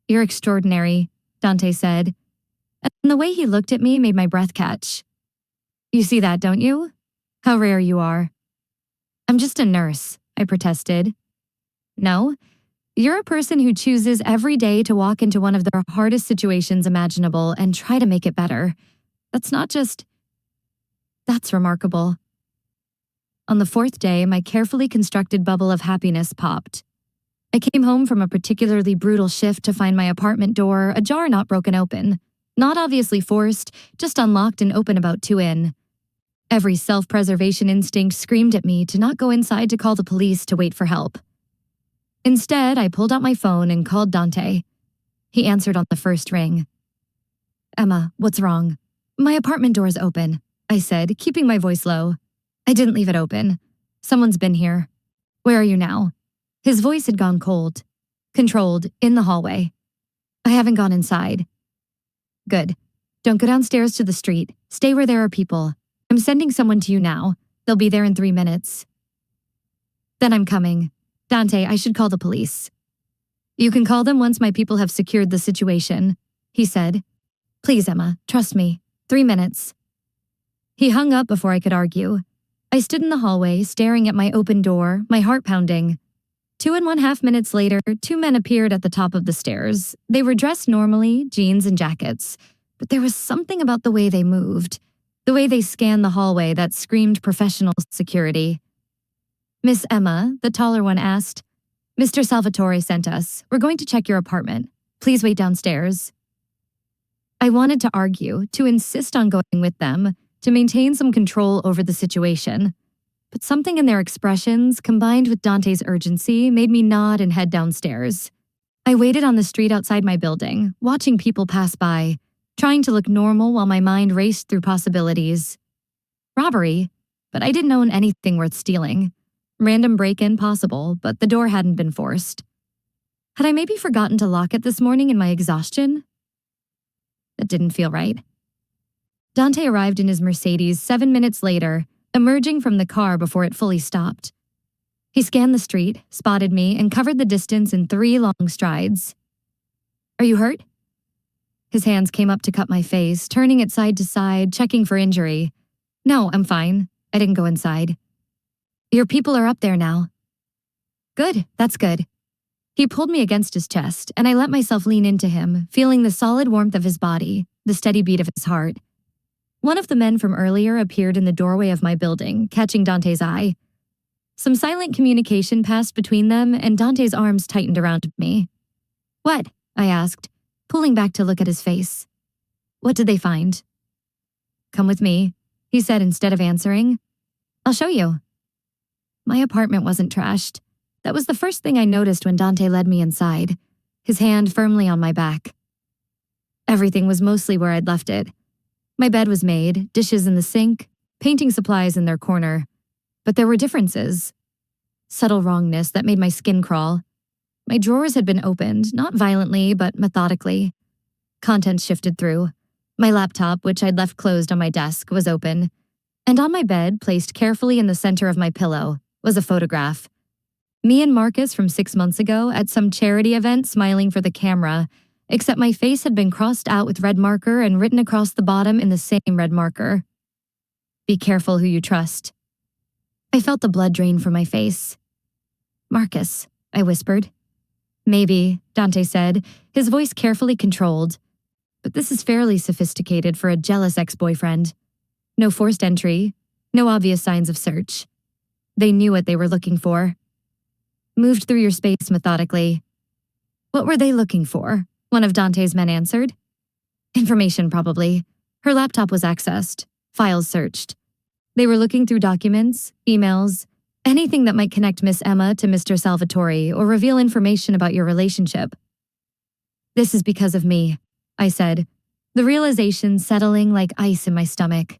You're extraordinary, Dante said. And the way he looked at me made my breath catch. You see that, don't you? How rare you are. I'm just a nurse, I protested. No, you're a person who chooses every day to walk into one of the hardest situations imaginable and try to make it better. That's remarkable. On the 4th day, my carefully constructed bubble of happiness popped. I came home from a particularly brutal shift to find my apartment door ajar, not broken open. Not obviously forced, just unlocked and open about 2 in. Every self-preservation instinct screamed at me to not go inside to call the police to wait for help. Instead, I pulled out my phone and called Dante. He answered on the first ring. Emma, what's wrong? My apartment door's open, I said, keeping my voice low. I didn't leave it open. Someone's been here. Where are you now? His voice had gone cold. Controlled, in the hallway. I haven't gone inside. Good. Don't go downstairs to the street. Stay where there are people. I'm sending someone to you now. They'll be there in 3 minutes. Then I'm coming. Dante, I should call the police. You can call them once my people have secured the situation, he said. Please, Emma, trust me. 3 minutes. He hung up before I could argue. I stood in the hallway, staring at my open door, my heart pounding. 2.5 minutes later, 2 men appeared at the top of the stairs. They were dressed normally, jeans and jackets, but there was something about the way they moved, the way they scanned the hallway that screamed professional security. Miss Emma, the taller one, asked, Mr. Salvatore sent us. We're going to check your apartment. Please wait downstairs. I wanted to argue, to insist on going with them, to maintain some control over the situation. But something in their expressions, combined with Dante's urgency, made me nod and head downstairs. I waited on the street outside my building, watching people pass by, trying to look normal while my mind raced through possibilities. Robbery? But I didn't own anything worth stealing. Random break-in possible, but the door hadn't been forced. Had I maybe forgotten to lock it this morning in my exhaustion? That didn't feel right. Dante arrived in his Mercedes 7 minutes later, emerging from the car before it fully stopped. He scanned the street, spotted me, and covered the distance in 3 long strides. "Are you hurt?" His hands came up to cup my face, turning it side to side, checking for injury. "No, I'm fine. I didn't go inside." "Your people are up there now." "Good, that's good." He pulled me against his chest, and I let myself lean into him, feeling the solid warmth of his body, the steady beat of his heart. One of the men from earlier appeared in the doorway of my building, catching Dante's eye. Some silent communication passed between them, and Dante's arms tightened around me. "What?" I asked, pulling back to look at his face. "What did they find?" "Come with me," he said instead of answering. "I'll show you." My apartment wasn't trashed. That was the first thing I noticed when Dante led me inside, his hand firmly on my back. Everything was mostly where I'd left it. My bed was made, dishes in the sink, painting supplies in their corner. But there were differences. Subtle wrongness that made my skin crawl. My drawers had been opened, not violently, but methodically. Contents shifted through. My laptop, which I'd left closed on my desk, was open. And on my bed, placed carefully in the center of my pillow, was a photograph. Me and Marcus from 6 months ago at some charity event smiling for the camera, except my face had been crossed out with red marker and written across the bottom in the same red marker. "Be careful who you trust." I felt the blood drain from my face. "Marcus," I whispered. "Maybe," Dante said, his voice carefully controlled. "But this is fairly sophisticated for a jealous ex-boyfriend. No forced entry, no obvious signs of search. They knew what they were looking for." "Moved through your space methodically." "What were they looking for?" one of Dante's men answered. "Information, probably. Her laptop was accessed, files searched. They were looking through documents, emails, anything that might connect Miss Emma to Mr. Salvatore or reveal information about your relationship." "This is because of me," I said, the realization settling like ice in my stomach.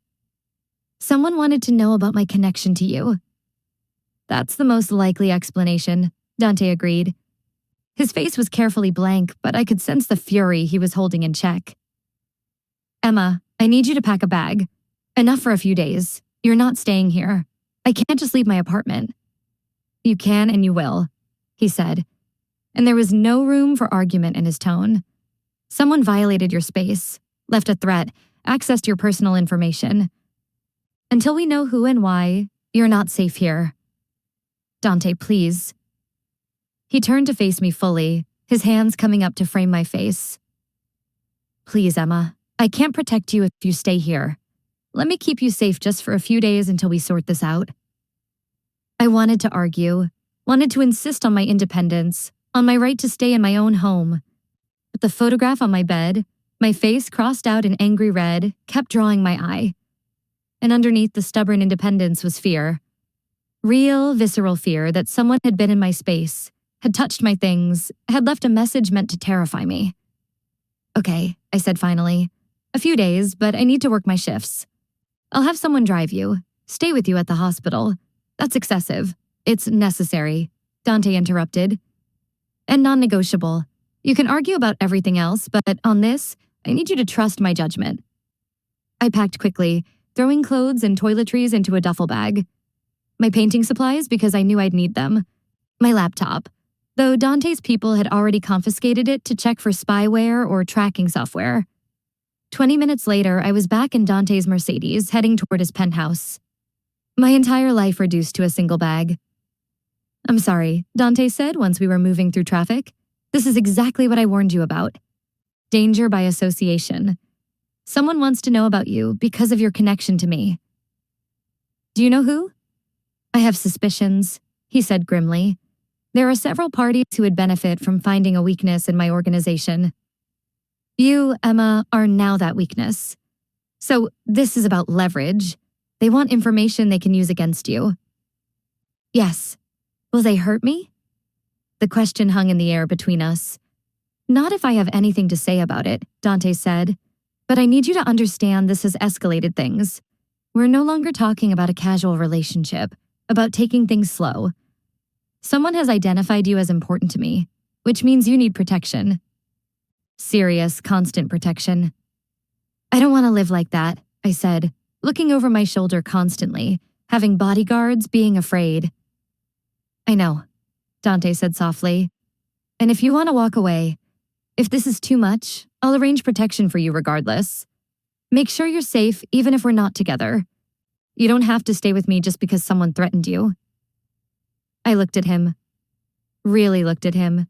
"Someone wanted to know about my connection to you." "That's the most likely explanation," Dante agreed. His face was carefully blank, but I could sense the fury he was holding in check. "Emma, I need you to pack a bag. Enough for a few days. You're not staying here. I can't just leave my apartment." "You can and you will," he said. And there was no room for argument in his tone. "Someone violated your space, left a threat, accessed your personal information. Until we know who and why, you're not safe here. Dante, please." He turned to face me fully, his hands coming up to frame my face. "Please, Emma, I can't protect you if you stay here. Let me keep you safe just for a few days until we sort this out." I wanted to argue, wanted to insist on my independence, on my right to stay in my own home. But the photograph on my bed, my face crossed out in angry red, kept drawing my eye. And underneath the stubborn independence was fear. Real, visceral fear that someone had been in my space, had touched my things, had left a message meant to terrify me. "Okay," I said finally. "A few days, but I need to work my shifts. I'll have someone drive you, stay with you at the hospital. That's excessive. It's necessary," Dante interrupted. "And non-negotiable. You can argue about everything else, but on this, I need you to trust my judgment." I packed quickly, throwing clothes and toiletries into a duffel bag. My painting supplies because I knew I'd need them. My laptop, though Dante's people had already confiscated it to check for spyware or tracking software. 20 minutes later, I was back in Dante's Mercedes, heading toward his penthouse. My entire life reduced to a single bag. "I'm sorry," Dante said once we were moving through traffic. "This is exactly what I warned you about. Danger by association. Someone wants to know about you because of your connection to me." "Do you know who?" "I have suspicions," he said grimly. "There are several parties who would benefit from finding a weakness in my organization. You, Emma, are now that weakness. So this is about leverage. They want information they can use against you." "Yes. Will they hurt me?" The question hung in the air between us. "Not if I have anything to say about it," Dante said. "But I need you to understand this has escalated things. We're no longer talking about a casual relationship. about taking things slow. Someone has identified you as important to me, which means you need protection. Serious, constant protection. I don't want to live like that, I said, looking over my shoulder constantly, having bodyguards, being afraid. I know, Dante said softly. And if you want to walk away, if this is too much, I'll arrange protection for you regardless. Make sure you're safe even if we're not together. You don't have to stay with me just because someone threatened you. I looked at him. Really looked at him.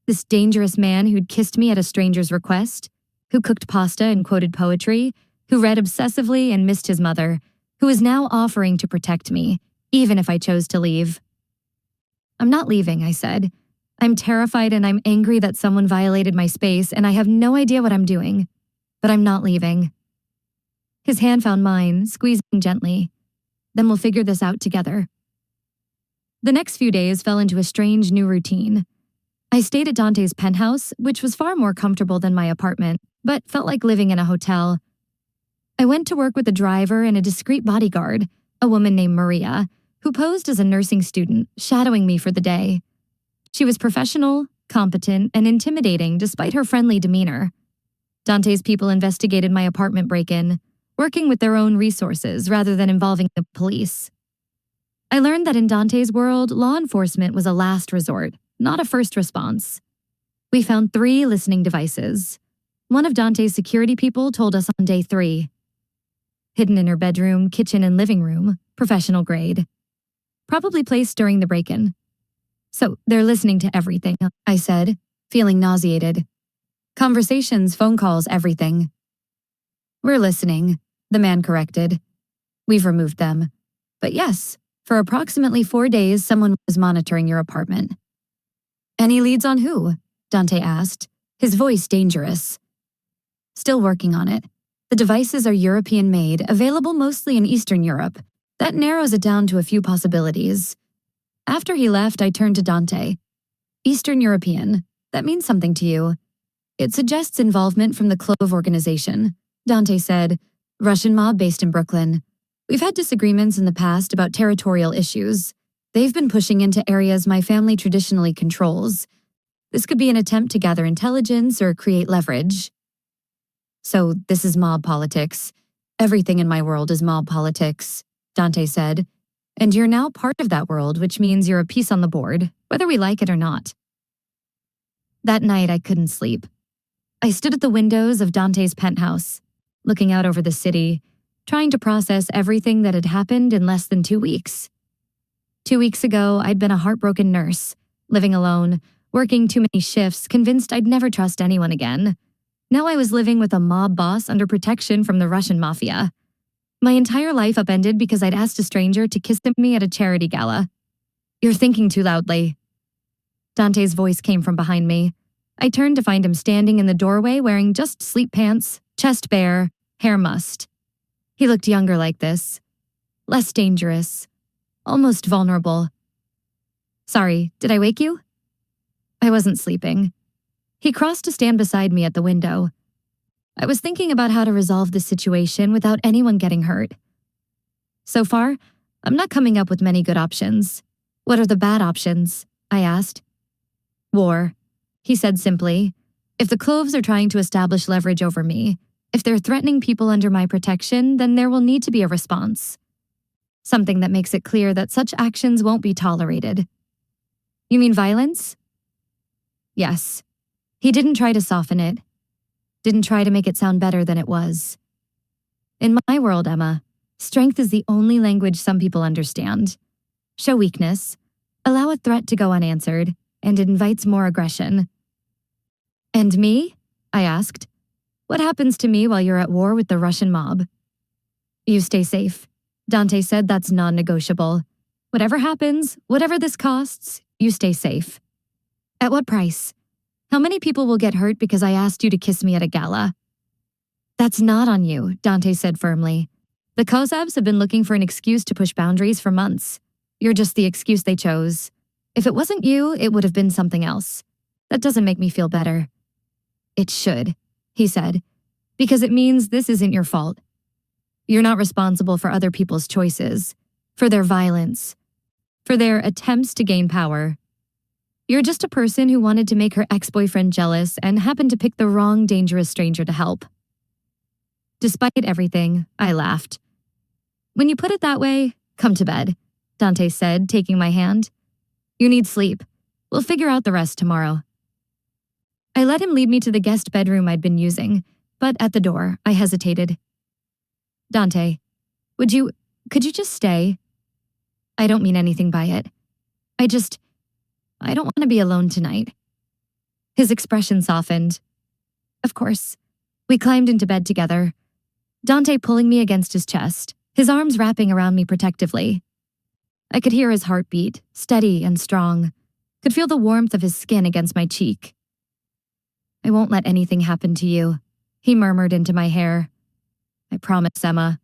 This dangerous man who'd kissed me at a stranger's request, who cooked pasta and quoted poetry, who read obsessively and missed his mother, who is now offering to protect me, even if I chose to leave. I'm not leaving, I said. I'm terrified and I'm angry that someone violated my space and I have no idea what I'm doing. But I'm not leaving. His hand found mine, squeezing gently. Then we'll figure this out together. The next few days fell into a strange new routine. I stayed at Dante's penthouse, which was far more comfortable than my apartment, but felt like living in a hotel. I went to work with a driver and a discreet bodyguard, a woman named Maria, who posed as a nursing student, shadowing me for the day. She was professional, competent, and intimidating despite her friendly demeanor. Dante's people investigated my apartment break-in, working with their own resources rather than involving the police. I learned that in Dante's world, law enforcement was a last resort, not a first response. We found 3 listening devices. One of Dante's security people told us on day 3. Hidden in her bedroom, kitchen, and living room, professional grade. Probably placed during the break-in. So they're listening to everything, I said, feeling nauseated. Conversations, phone calls, everything. We're listening, the man corrected. We've removed them. But yes, for approximately 4 days, someone was monitoring your apartment. Any leads on who? Dante asked, his voice dangerous. Still working on it. The devices are European-made, available mostly in Eastern Europe. That narrows it down to a few possibilities. After he left, I turned to Dante. Eastern European. That means something to you. It suggests involvement from the Clove organization. Dante said, Russian mob based in Brooklyn. We've had disagreements in the past about territorial issues. They've been pushing into areas my family traditionally controls. This could be an attempt to gather intelligence or create leverage. So this is mob politics. Everything in my world is mob politics, Dante said. And you're now part of that world, which means you're a piece on the board, whether we like it or not. That night, I couldn't sleep. I stood at the windows of Dante's penthouse, looking out over the city, trying to process everything that had happened in less than 2 weeks. 2 weeks ago, I'd been a heartbroken nurse, living alone, working too many shifts, convinced I'd never trust anyone again. Now I was living with a mob boss under protection from the Russian mafia. My entire life upended because I'd asked a stranger to kiss me at a charity gala. You're thinking too loudly. Dante's voice came from behind me. I turned to find him standing in the doorway wearing just sleep pants, chest bare, hair mussed. He looked younger like this. Less dangerous. Almost vulnerable. Sorry, did I wake you? I wasn't sleeping. He crossed to stand beside me at the window. I was thinking about how to resolve this situation without anyone getting hurt. So far, I'm not coming up with many good options. What are the bad options? I asked. War, he said simply. If the Cloves are trying to establish leverage over me, if they're threatening people under my protection, then there will need to be a response. Something that makes it clear that such actions won't be tolerated. You mean violence? Yes. He didn't try to soften it. Didn't try to make it sound better than it was. In my world, Emma, strength is the only language some people understand. Show weakness, allow a threat to go unanswered, and it invites more aggression. And me? I asked. What happens to me while you're at war with the Russian mob? You stay safe. Dante said that's non-negotiable. Whatever happens, whatever this costs, you stay safe. At what price? How many people will get hurt because I asked you to kiss me at a gala? That's not on you, Dante said firmly. The Kozabs have been looking for an excuse to push boundaries for months. You're just the excuse they chose. If it wasn't you, it would have been something else. That doesn't make me feel better. It should, he said, because it means this isn't your fault. You're not responsible for other people's choices. for their violence, for their attempts to gain power. You're just a person who wanted to make her ex-boyfriend jealous and happened to pick the wrong dangerous stranger to help. Despite everything, I laughed. When you put it that way, come to bed, Dante said, taking my hand. You need sleep. We'll figure out the rest tomorrow. I let him lead me to the guest bedroom I'd been using, but at the door, I hesitated. Dante, could you just stay? I don't mean anything by it. I don't want to be alone tonight. His expression softened. Of course. We climbed into bed together, Dante pulling me against his chest, his arms wrapping around me protectively. I could hear his heartbeat, steady and strong, could feel the warmth of his skin against my cheek. I won't let anything happen to you, he murmured into my hair. I promise, Emma.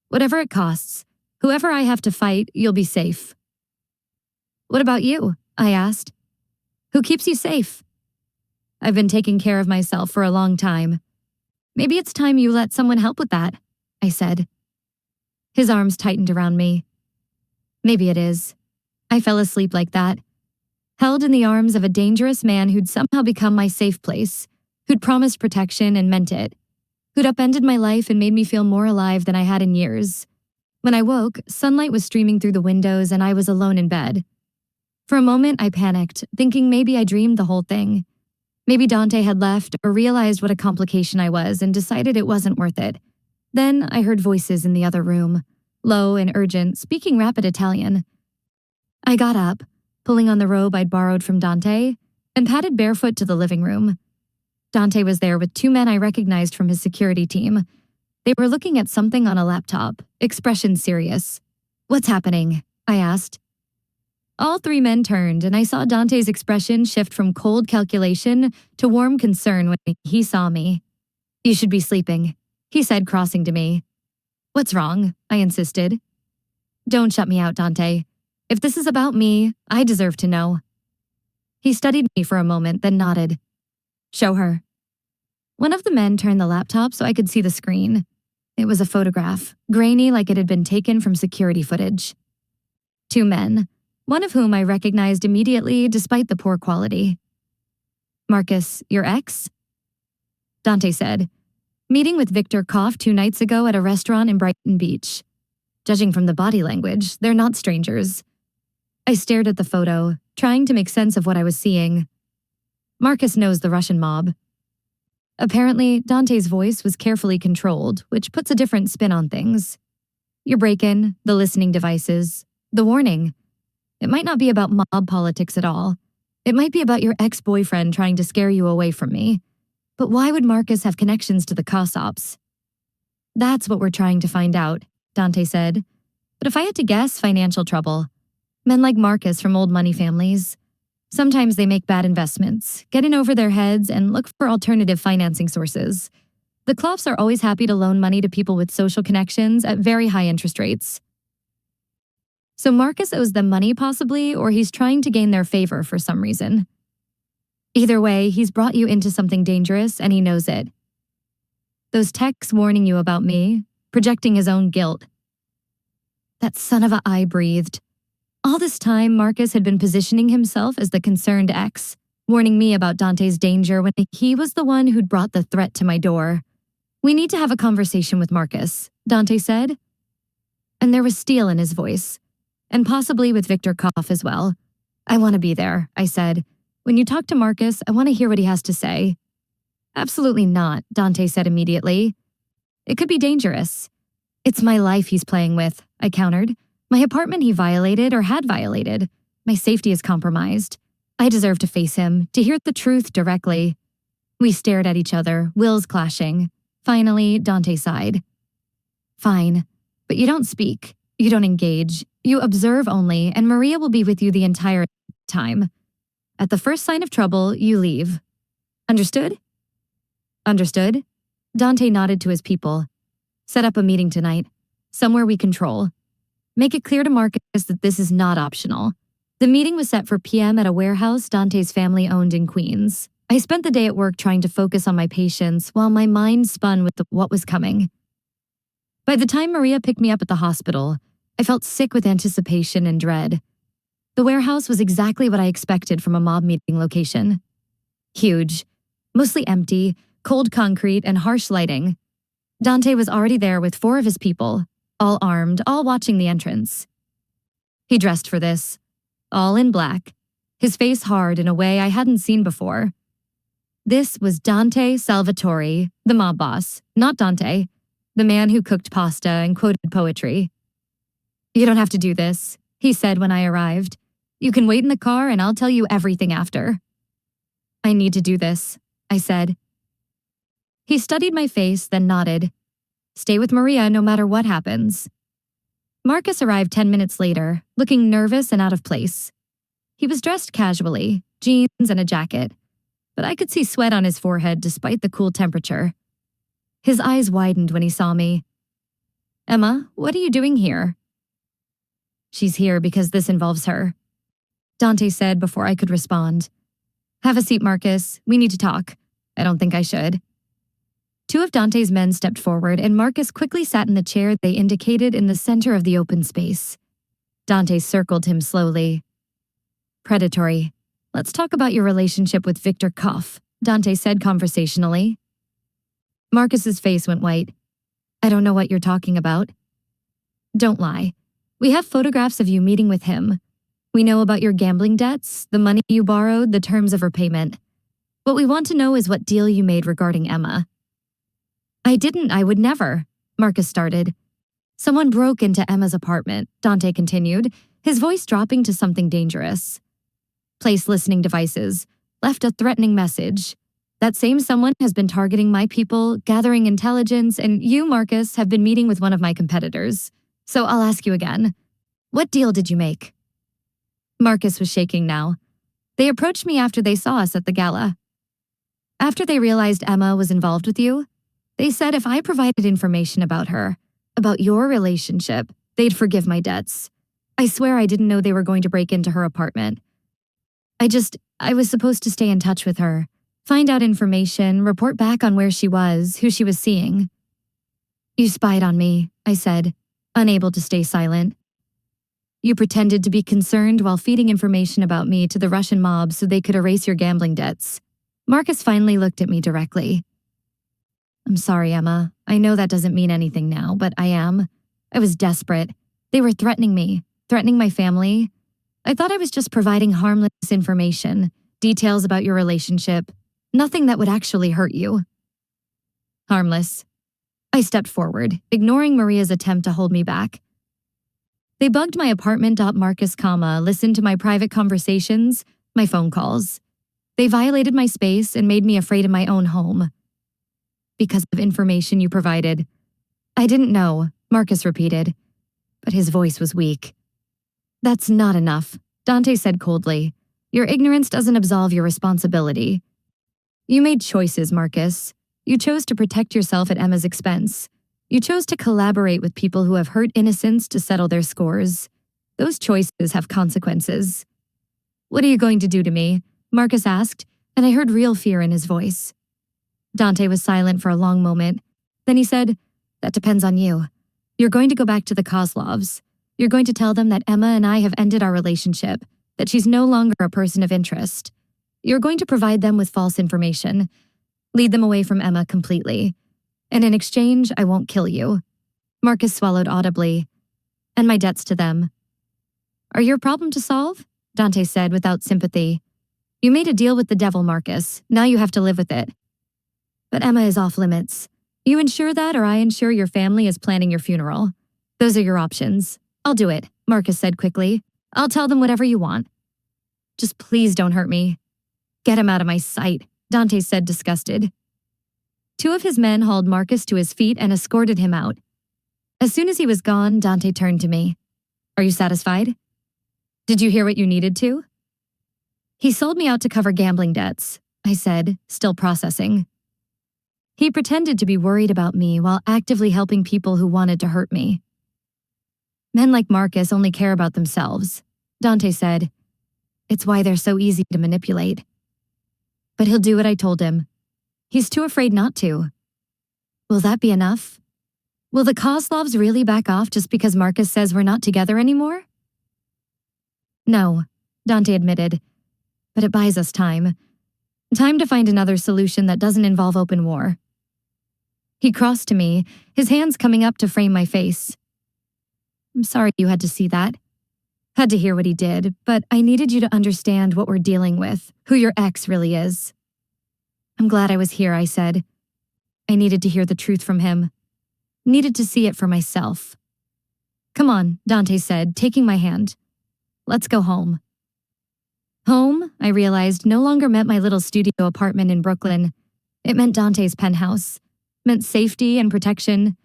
Whatever it costs, whoever I have to fight, you'll be safe. What about you? I asked. Who keeps you safe? I've been taking care of myself for a long time. Maybe it's time you let someone help with that, I said. His arms tightened around me. Maybe it is. I fell asleep like that, held in the arms of a dangerous man who'd somehow become my safe place, who'd promised protection and meant it, who'd upended my life and made me feel more alive than I had in years. When I woke, sunlight was streaming through the windows and I was alone in bed. For a moment, I panicked, thinking maybe I dreamed the whole thing. Maybe Dante had left or realized what a complication I was and decided it wasn't worth it. Then I heard voices in the other room, low and urgent, speaking rapid Italian. I got up, pulling on the robe I'd borrowed from Dante, and padded barefoot to the living room. Dante was there with two men I recognized from his security team. They were looking at something on a laptop, expression serious. What's happening? I asked. All three men turned, and I saw Dante's expression shift from cold calculation to warm concern when he saw me. You should be sleeping, he said, crossing to me. What's wrong? I insisted. Don't shut me out, Dante. If this is about me, I deserve to know. He studied me for a moment, then nodded. Show her. One of the men turned the laptop so I could see the screen. It was a photograph, grainy like it had been taken from security footage. Two men, one of whom I recognized immediately despite the poor quality. Marcus, your ex? Dante said, meeting with Victor Koff 2 nights ago at a restaurant in Brighton Beach. Judging from the body language, they're not strangers. I stared at the photo, trying to make sense of what I was seeing. Marcus knows the Russian mob. Apparently, Dante's voice was carefully controlled, which puts a different spin on things. Your break-in, the listening devices, the warning. It might not be about mob politics at all. It might be about your ex-boyfriend trying to scare you away from me. But why would Marcus have connections to the Kossops? That's what we're trying to find out, Dante said. But if I had to guess, financial trouble. Men like Marcus from old money families. Sometimes they make bad investments, get in over their heads, and look for alternative financing sources. The Kloffs are always happy to loan money to people with social connections at very high interest rates. So Marcus owes them money possibly, or he's trying to gain their favor for some reason. Either way, he's brought you into something dangerous and he knows it. Those texts warning you about me, projecting his own guilt. That son of a, I breathed. All this time, Marcus had been positioning himself as the concerned ex, warning me about Dante's danger when he was the one who'd brought the threat to my door. We need to have a conversation with Marcus, Dante said. And there was steel in his voice, and possibly with Victor Koff as well. I want to be there, I said. When you talk to Marcus, I want to hear what he has to say. Absolutely not, Dante said immediately. It could be dangerous. It's my life he's playing with, I countered. My apartment he violated or had violated. My safety is compromised. I deserve to face him, to hear the truth directly. We stared at each other, wills clashing. Finally, Dante sighed. Fine, but you don't speak. You don't engage. You observe only, and Maria will be with you the entire time. At the first sign of trouble, you leave. Understood? Understood? Dante nodded to his people. Set up a meeting tonight, somewhere we control. Make it clear to Marcus that this is not optional. The meeting was set for PM at a warehouse Dante's family owned in Queens. I spent the day at work trying to focus on my patients while my mind spun with what was coming. By the time Maria picked me up at the hospital, I felt sick with anticipation and dread. The warehouse was exactly what I expected from a mob meeting location. Huge, mostly empty, cold concrete, and harsh lighting. Dante was already there with 4 of his people, all armed, all watching the entrance. He dressed for this, all in black, his face hard in a way I hadn't seen before. This was Dante Salvatore, the mob boss, not Dante, the man who cooked pasta and quoted poetry. "You don't have to do this," he said when I arrived. "You can wait in the car and I'll tell you everything after." "I need to do this," I said. He studied my face, then nodded. "Stay with Maria no matter what happens." Marcus arrived 10 minutes later, looking nervous and out of place. He was dressed casually, jeans and a jacket, but I could see sweat on his forehead despite the cool temperature. His eyes widened when he saw me. "Emma, what are you doing here?" "She's here because this involves her," Dante said before I could respond. "Have a seat, Marcus. We need to talk. I don't think I should." 2 of Dante's men stepped forward, and Marcus quickly sat in the chair they indicated in the center of the open space. Dante circled him slowly. "Predatory. Let's talk about your relationship with Victor Cuff," Dante said conversationally. Marcus's face went white. "I don't know what you're talking about." "Don't lie. We have photographs of you meeting with him. We know about your gambling debts, the money you borrowed, the terms of repayment. What we want to know is what deal you made regarding Emma." I would never," Marcus started. "Someone broke into Emma's apartment," Dante continued, his voice dropping to something dangerous. "Placed listening devices, left a threatening message. That same someone has been targeting my people, gathering intelligence, and you, Marcus, have been meeting with one of my competitors. So I'll ask you again. What deal did you make?" Marcus was shaking now. "They approached me after they saw us at the gala. After they realized Emma was involved with you, they said if I provided information about her, about your relationship, they'd forgive my debts. I swear I didn't know they were going to break into her apartment. I was supposed to stay in touch with her, find out information, report back on where she was, who she was seeing." "You spied on me," I said, unable to stay silent. "You pretended to be concerned while feeding information about me to the Russian mob so they could erase your gambling debts." Marcus finally looked at me directly. "I'm sorry, Emma. I know that doesn't mean anything now, but I am. I was desperate. They were threatening me, threatening my family. I thought I was just providing harmless information, details about your relationship, nothing that would actually hurt you." "Harmless." I stepped forward, ignoring Maria's attempt to hold me back. "They bugged my apartment. Marcus, listened to my private conversations, my phone calls. They violated my space and made me afraid in my own home. Because of information you provided." "I didn't know," Marcus repeated, but his voice was weak. "That's not enough," Dante said coldly. "Your ignorance doesn't absolve your responsibility. You made choices, Marcus. You chose to protect yourself at Emma's expense. You chose to collaborate with people who have hurt innocents to settle their scores. Those choices have consequences." "What are you going to do to me?" Marcus asked, and I heard real fear in his voice. Dante was silent for a long moment. Then he said, "That depends on you. You're going to go back to the Kozlovs. You're going to tell them that Emma and I have ended our relationship, that she's no longer a person of interest. You're going to provide them with false information, lead them away from Emma completely. And in exchange, I won't kill you." Marcus swallowed audibly. "And my debts to them." "Are your problem to solve?" Dante said without sympathy. "You made a deal with the devil, Marcus. Now you have to live with it. But Emma is off limits. You ensure that, or I ensure your family is planning your funeral. Those are your options." "I'll do it," Marcus said quickly. "I'll tell them whatever you want. Just please don't hurt me." "Get him out of my sight," Dante said, disgusted. 2 of his men hauled Marcus to his feet and escorted him out. As soon as he was gone, Dante turned to me. "Are you satisfied? Did you hear what you needed to?" "He sold me out to cover gambling debts," I said, still processing. "He pretended to be worried about me while actively helping people who wanted to hurt me." "Men like Marcus only care about themselves," Dante said. "It's why they're so easy to manipulate. But he'll do what I told him. He's too afraid not to." "Will that be enough?" Will the Kozlovs really back off just because Marcus says we're not together anymore? No, Dante admitted, but it buys us time. Time to find another solution that doesn't involve open war. He crossed to me, his hands coming up to frame my face. I'm sorry you had to see that. Had to hear what he did, but I needed you to understand what we're dealing with, who your ex really is. I'm glad I was here, I said. I needed to hear the truth from him. Needed to see it for myself. Come on, Dante said, taking my hand. Let's go home. Home, I realized, no longer meant my little studio apartment in Brooklyn. It meant Dante's penthouse. Meant safety and protection.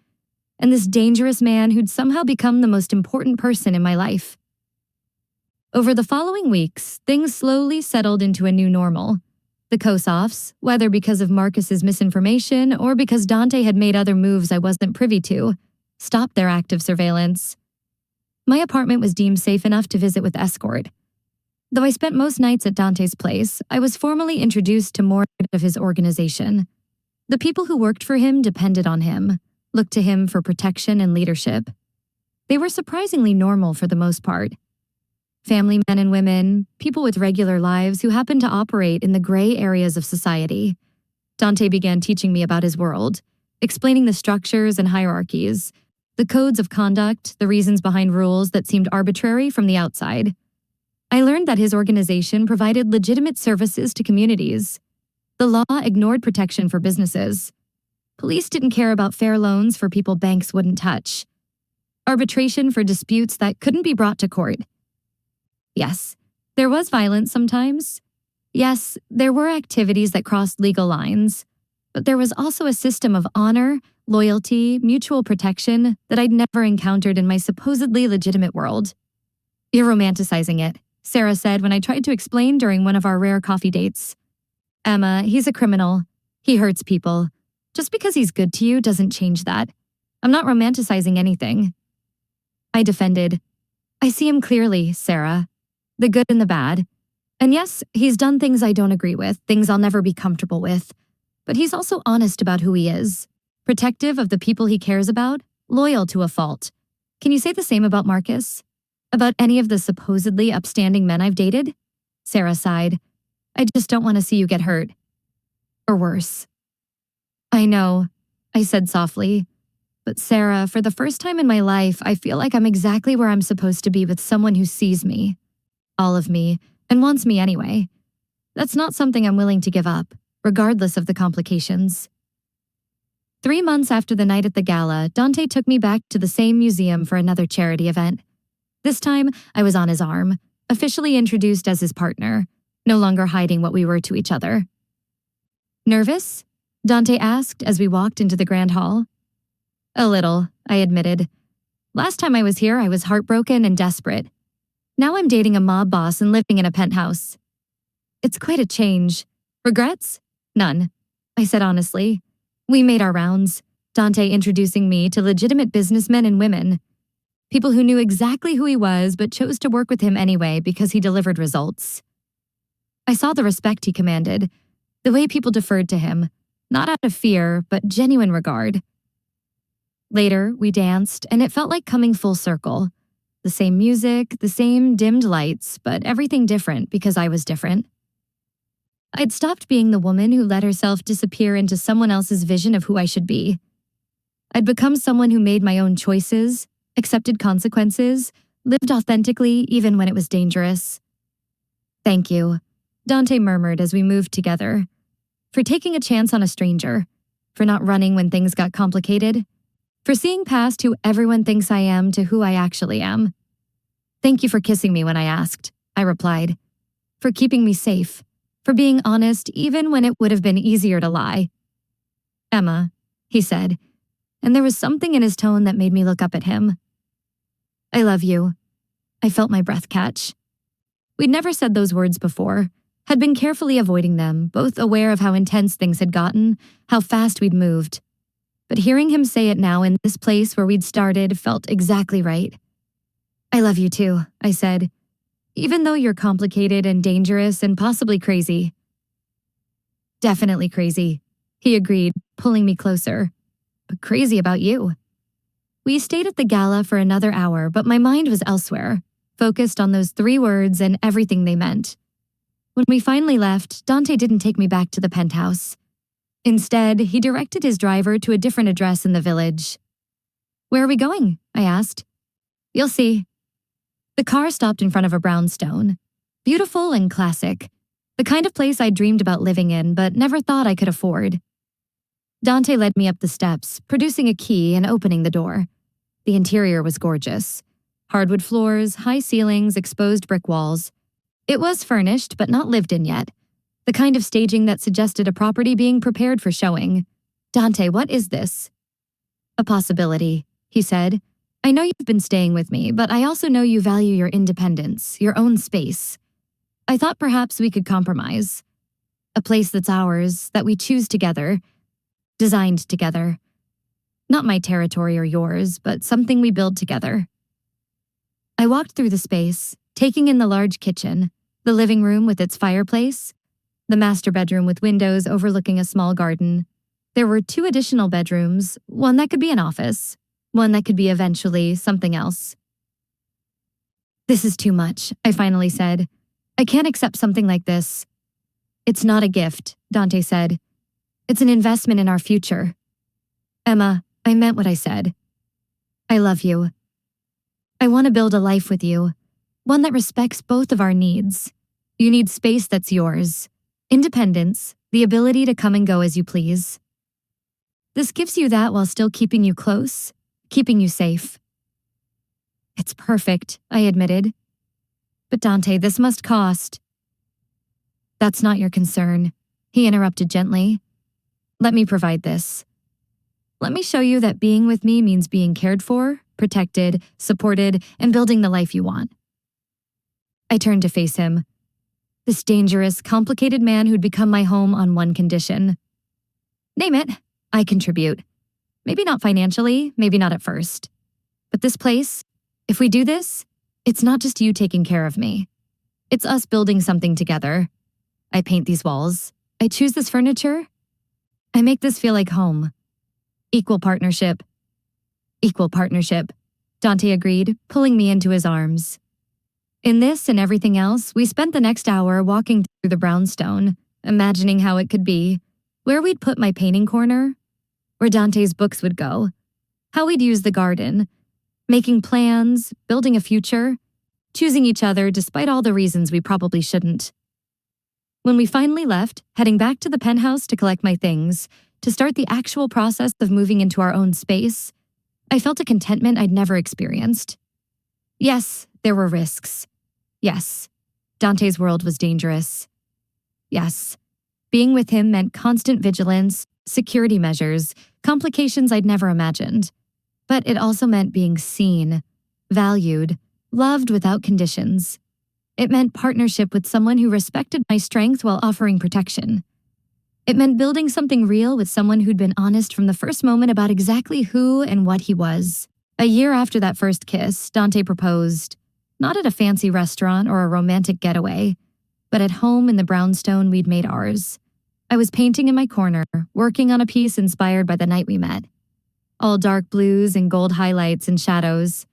And this dangerous man who'd somehow become the most important person in my life. Over the following weeks, things slowly settled into a new normal. The Kosovs, whether because of Marcus's misinformation or because Dante had made other moves I wasn't privy to, stopped their active surveillance. My apartment was deemed safe enough to visit with escort. Though I spent most nights at Dante's place, I was formally introduced to more of his organization. The people who worked for him depended on him, looked to him for protection and leadership. They were surprisingly normal for the most part. Family men and women, people with regular lives who happened to operate in the gray areas of society. Dante began teaching me about his world, explaining the structures and hierarchies, the codes of conduct, the reasons behind rules that seemed arbitrary from the outside. I learned that his organization provided legitimate services to communities. The law ignored protection for businesses. Police didn't care about fair loans for people banks wouldn't touch. Arbitration for disputes that couldn't be brought to court. Yes, there was violence sometimes. Yes, there were activities that crossed legal lines. But there was also a system of honor, loyalty, mutual protection that I'd never encountered in my supposedly legitimate world. You're romanticizing it, Sarah said when I tried to explain during one of our rare coffee dates. Emma, he's a criminal. He hurts people. Just because he's good to you doesn't change that. I'm not romanticizing anything. I defended. I see him clearly, Sarah. The good and the bad. And yes, he's done things I don't agree with, things I'll never be comfortable with. But he's also honest about who he is. Protective of the people he cares about, loyal to a fault. Can you say the same about Marcus? About any of the supposedly upstanding men I've dated? Sarah sighed. I just don't want to see you get hurt. Or worse. I know, I said softly. But Sarah, for the first time in my life, I feel like I'm exactly where I'm supposed to be with someone who sees me. All of me, and wants me anyway. That's not something I'm willing to give up, regardless of the complications. 3 months after the night at the gala, Dante took me back to the same museum for another charity event. This time, I was on his arm, officially introduced as his partner, no longer hiding what we were to each other. Nervous? Dante asked as we walked into the grand hall. A little, I admitted. Last time I was here, I was heartbroken and desperate. Now I'm dating a mob boss and living in a penthouse. It's quite a change. Regrets? None, I said honestly. We made our rounds, Dante introducing me to legitimate businessmen and women. People who knew exactly who he was but chose to work with him anyway because he delivered results. I saw the respect he commanded, the way people deferred to him, not out of fear, but genuine regard. Later, we danced, and it felt like coming full circle. The same music, the same dimmed lights, but everything different because I was different. I'd stopped being the woman who let herself disappear into someone else's vision of who I should be. I'd become someone who made my own choices, accepted consequences, lived authentically even when it was dangerous. Thank you, Dante murmured as we moved together. For taking a chance on a stranger, for not running when things got complicated, for seeing past who everyone thinks I am to who I actually am. Thank you for kissing me when I asked, I replied. For keeping me safe, for being honest even when it would have been easier to lie. Emma, he said, and there was something in his tone that made me look up at him. I love you. I felt my breath catch. We'd never said those words before, had been carefully avoiding them, both aware of how intense things had gotten, how fast we'd moved. But hearing him say it now in this place where we'd started felt exactly right. I love you too, I said, even though you're complicated and dangerous and possibly crazy. Definitely crazy, he agreed, pulling me closer. But crazy about you. We stayed at the gala for another hour, but my mind was elsewhere, focused on those 3 words and everything they meant. When we finally left, Dante didn't take me back to the penthouse. Instead, he directed his driver to a different address in the village. "Where are we going?" I asked. "You'll see." The car stopped in front of a brownstone. Beautiful and classic. The kind of place I dreamed about living in, but never thought I could afford. Dante led me up the steps, producing a key and opening the door. The interior was gorgeous. Hardwood floors, high ceilings, exposed brick walls. It was furnished, but not lived in yet. The kind of staging that suggested a property being prepared for showing. "Dante, what is this?" "A possibility," he said. "I know you've been staying with me, but I also know you value your independence, your own space. I thought perhaps we could compromise. A place that's ours, that we choose together, designed together. Not my territory or yours, but something we build together." I walked through the space, taking in the large kitchen, the living room with its fireplace, the master bedroom with windows overlooking a small garden. There were 2 additional bedrooms, one that could be an office, one that could be eventually something else. "This is too much," I finally said. "I can't accept something like this." "It's not a gift," Dante said. "It's an investment in our future." "Emma, I meant what I said. I love you. I want to build a life with you, one that respects both of our needs. You need space that's yours, independence, the ability to come and go as you please. This gives you that while still keeping you close, keeping you safe." "It's perfect," I admitted. "But Dante, this must cost." "That's not your concern," he interrupted gently. "Let me provide this. Let me show you that being with me means being cared for, protected, supported, and building the life you want." I turned to face him. This dangerous, complicated man who'd become my home on one condition. "Name it. I contribute. Maybe not financially, maybe not at first. But this place, if we do this, it's not just you taking care of me. It's us building something together. I paint these walls. I choose this furniture. I make this feel like home. Equal partnership." "Equal partnership," Dante agreed, pulling me into his arms. In this and everything else, we spent the next hour walking through the brownstone, imagining how it could be, where we'd put my painting corner, where Dante's books would go, how we'd use the garden, making plans, building a future, choosing each other despite all the reasons we probably shouldn't. When we finally left, heading back to the penthouse to collect my things, to start the actual process of moving into our own space, I felt a contentment I'd never experienced. Yes, there were risks. Yes, Dante's world was dangerous. Yes, being with him meant constant vigilance, security measures, complications I'd never imagined. But it also meant being seen, valued, loved without conditions. It meant partnership with someone who respected my strength while offering protection. It meant building something real with someone who'd been honest from the first moment about exactly who and what he was. A year after that first kiss, Dante proposed, not at a fancy restaurant or a romantic getaway, but at home in the brownstone we'd made ours. I was painting in my corner, working on a piece inspired by the night we met. All dark blues and gold highlights and shadows.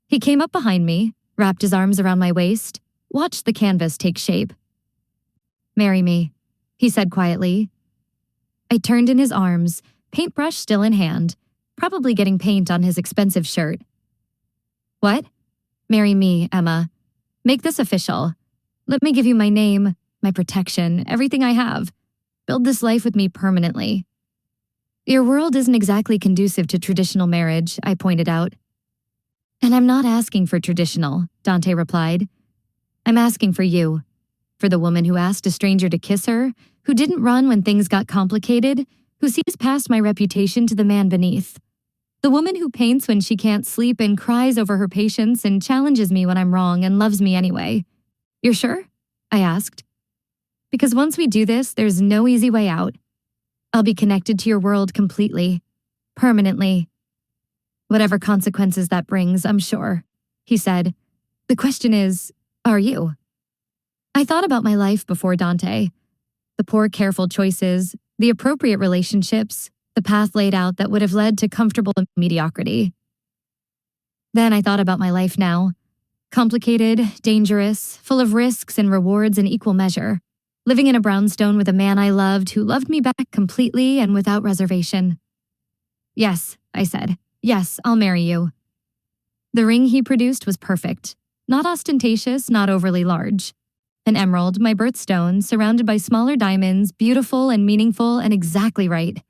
He came up behind me, wrapped his arms around my waist, watched the canvas take shape. "Marry me," he said quietly. I turned in his arms, paintbrush still in hand, probably getting paint on his expensive shirt. "What?" "Marry me, Emma. Make this official. Let me give you my name, my protection, everything I have. Build this life with me permanently." "Your world isn't exactly conducive to traditional marriage," I pointed out. "And I'm not asking for traditional," Dante replied. "I'm asking for you. For the woman who asked a stranger to kiss her, who didn't run when things got complicated, who sees past my reputation to the man beneath. The woman who paints when she can't sleep and cries over her patience and challenges me when I'm wrong and loves me anyway. You're sure?" I asked. "Because once we do this, there's no easy way out. I'll be connected to your world completely, permanently. Whatever consequences that brings, I'm sure," he said. "The question is, are you?" I thought about my life before Dante. The poor, careful choices, the appropriate relationships, the path laid out that would have led to comfortable mediocrity. Then I thought about my life now. Complicated, dangerous, full of risks and rewards in equal measure. Living in a brownstone with a man I loved who loved me back completely and without reservation. Yes, I said. Yes, I'll marry you. The ring he produced was perfect. Not ostentatious, not overly large. An emerald, my birthstone, surrounded by smaller diamonds, beautiful and meaningful and exactly right.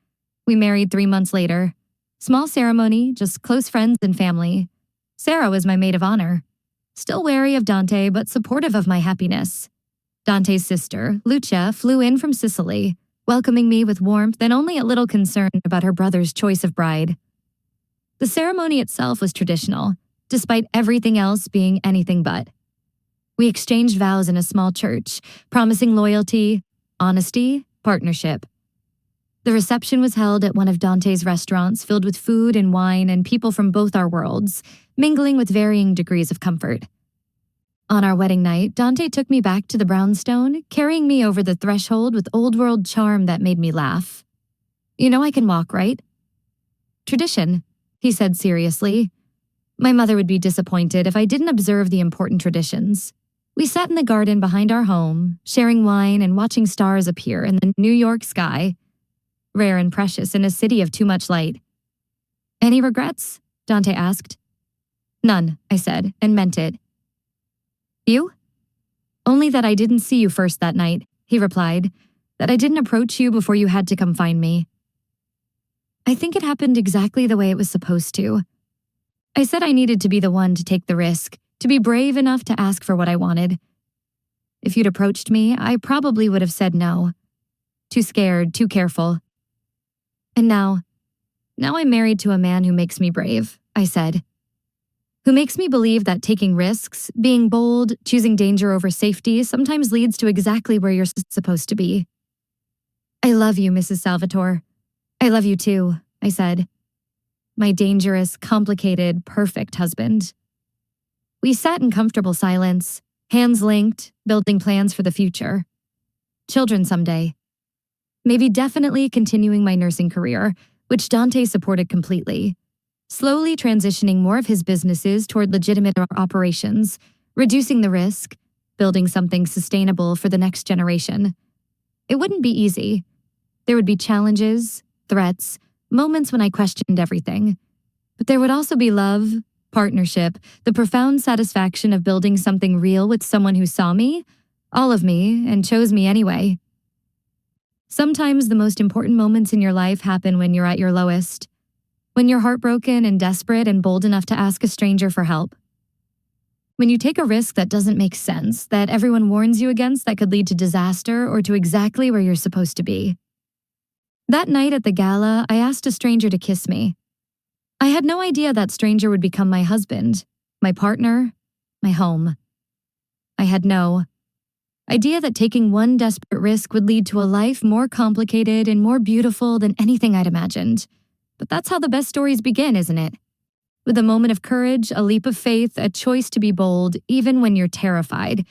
We married 3 months later. Small ceremony, just close friends and family. Sarah was my maid of honor. Still wary of Dante, but supportive of my happiness. Dante's sister, Lucia, flew in from Sicily, welcoming me with warmth and only a little concern about her brother's choice of bride. The ceremony itself was traditional, despite everything else being anything but. We exchanged vows in a small church, promising loyalty, honesty, partnership. The reception was held at one of Dante's restaurants filled with food and wine and people from both our worlds, mingling with varying degrees of comfort. On our wedding night, Dante took me back to the brownstone, carrying me over the threshold with old-world charm that made me laugh. You know I can walk, right? Tradition, he said seriously. My mother would be disappointed if I didn't observe the important traditions. We sat in the garden behind our home, sharing wine and watching stars appear in the New York sky. Rare and precious in a city of too much light. Any regrets? Dante asked. None, I said, and meant it. You? Only that I didn't see you first that night, he replied, that I didn't approach you before you had to come find me. I think it happened exactly the way it was supposed to. I said I needed to be the one to take the risk, to be brave enough to ask for what I wanted. If you'd approached me, I probably would have said no. Too scared, too careful. And now I'm married to a man who makes me brave, I said. Who makes me believe that taking risks, being bold, choosing danger over safety sometimes leads to exactly where you're supposed to be. I love you, Mrs. Salvatore. I love you too, I said. My dangerous, complicated, perfect husband. We sat in comfortable silence, hands linked, building plans for the future. Children someday. Maybe definitely continuing my nursing career, which Dante supported completely. Slowly transitioning more of his businesses toward legitimate operations, reducing the risk, building something sustainable for the next generation. It wouldn't be easy. There would be challenges, threats, moments when I questioned everything. But there would also be love, partnership, the profound satisfaction of building something real with someone who saw me, all of me, and chose me anyway. Sometimes the most important moments in your life happen when you're at your lowest. When you're heartbroken and desperate and bold enough to ask a stranger for help. When you take a risk that doesn't make sense, that everyone warns you against that could lead to disaster or to exactly where you're supposed to be. That night at the gala, I asked a stranger to kiss me. I had no idea that stranger would become my husband, my partner, my home. I had no idea that taking one desperate risk would lead to a life more complicated and more beautiful than anything I'd imagined. But that's how the best stories begin, isn't it? With a moment of courage, a leap of faith, a choice to be bold, even when you're terrified.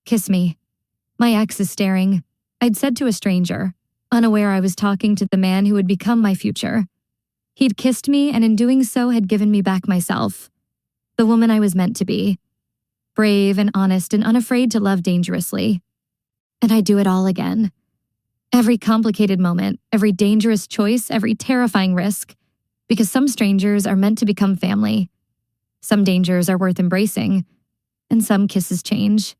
Kiss me. My ex is staring. I'd said to a stranger, unaware I was talking to the man who would become my future. He'd kissed me, and in doing so had given me back myself. The woman I was meant to be. Brave and honest and unafraid to love dangerously. And I'd do it all again. Every complicated moment, every dangerous choice, every terrifying risk. Because some strangers are meant to become family. Some dangers are worth embracing. And some kisses change.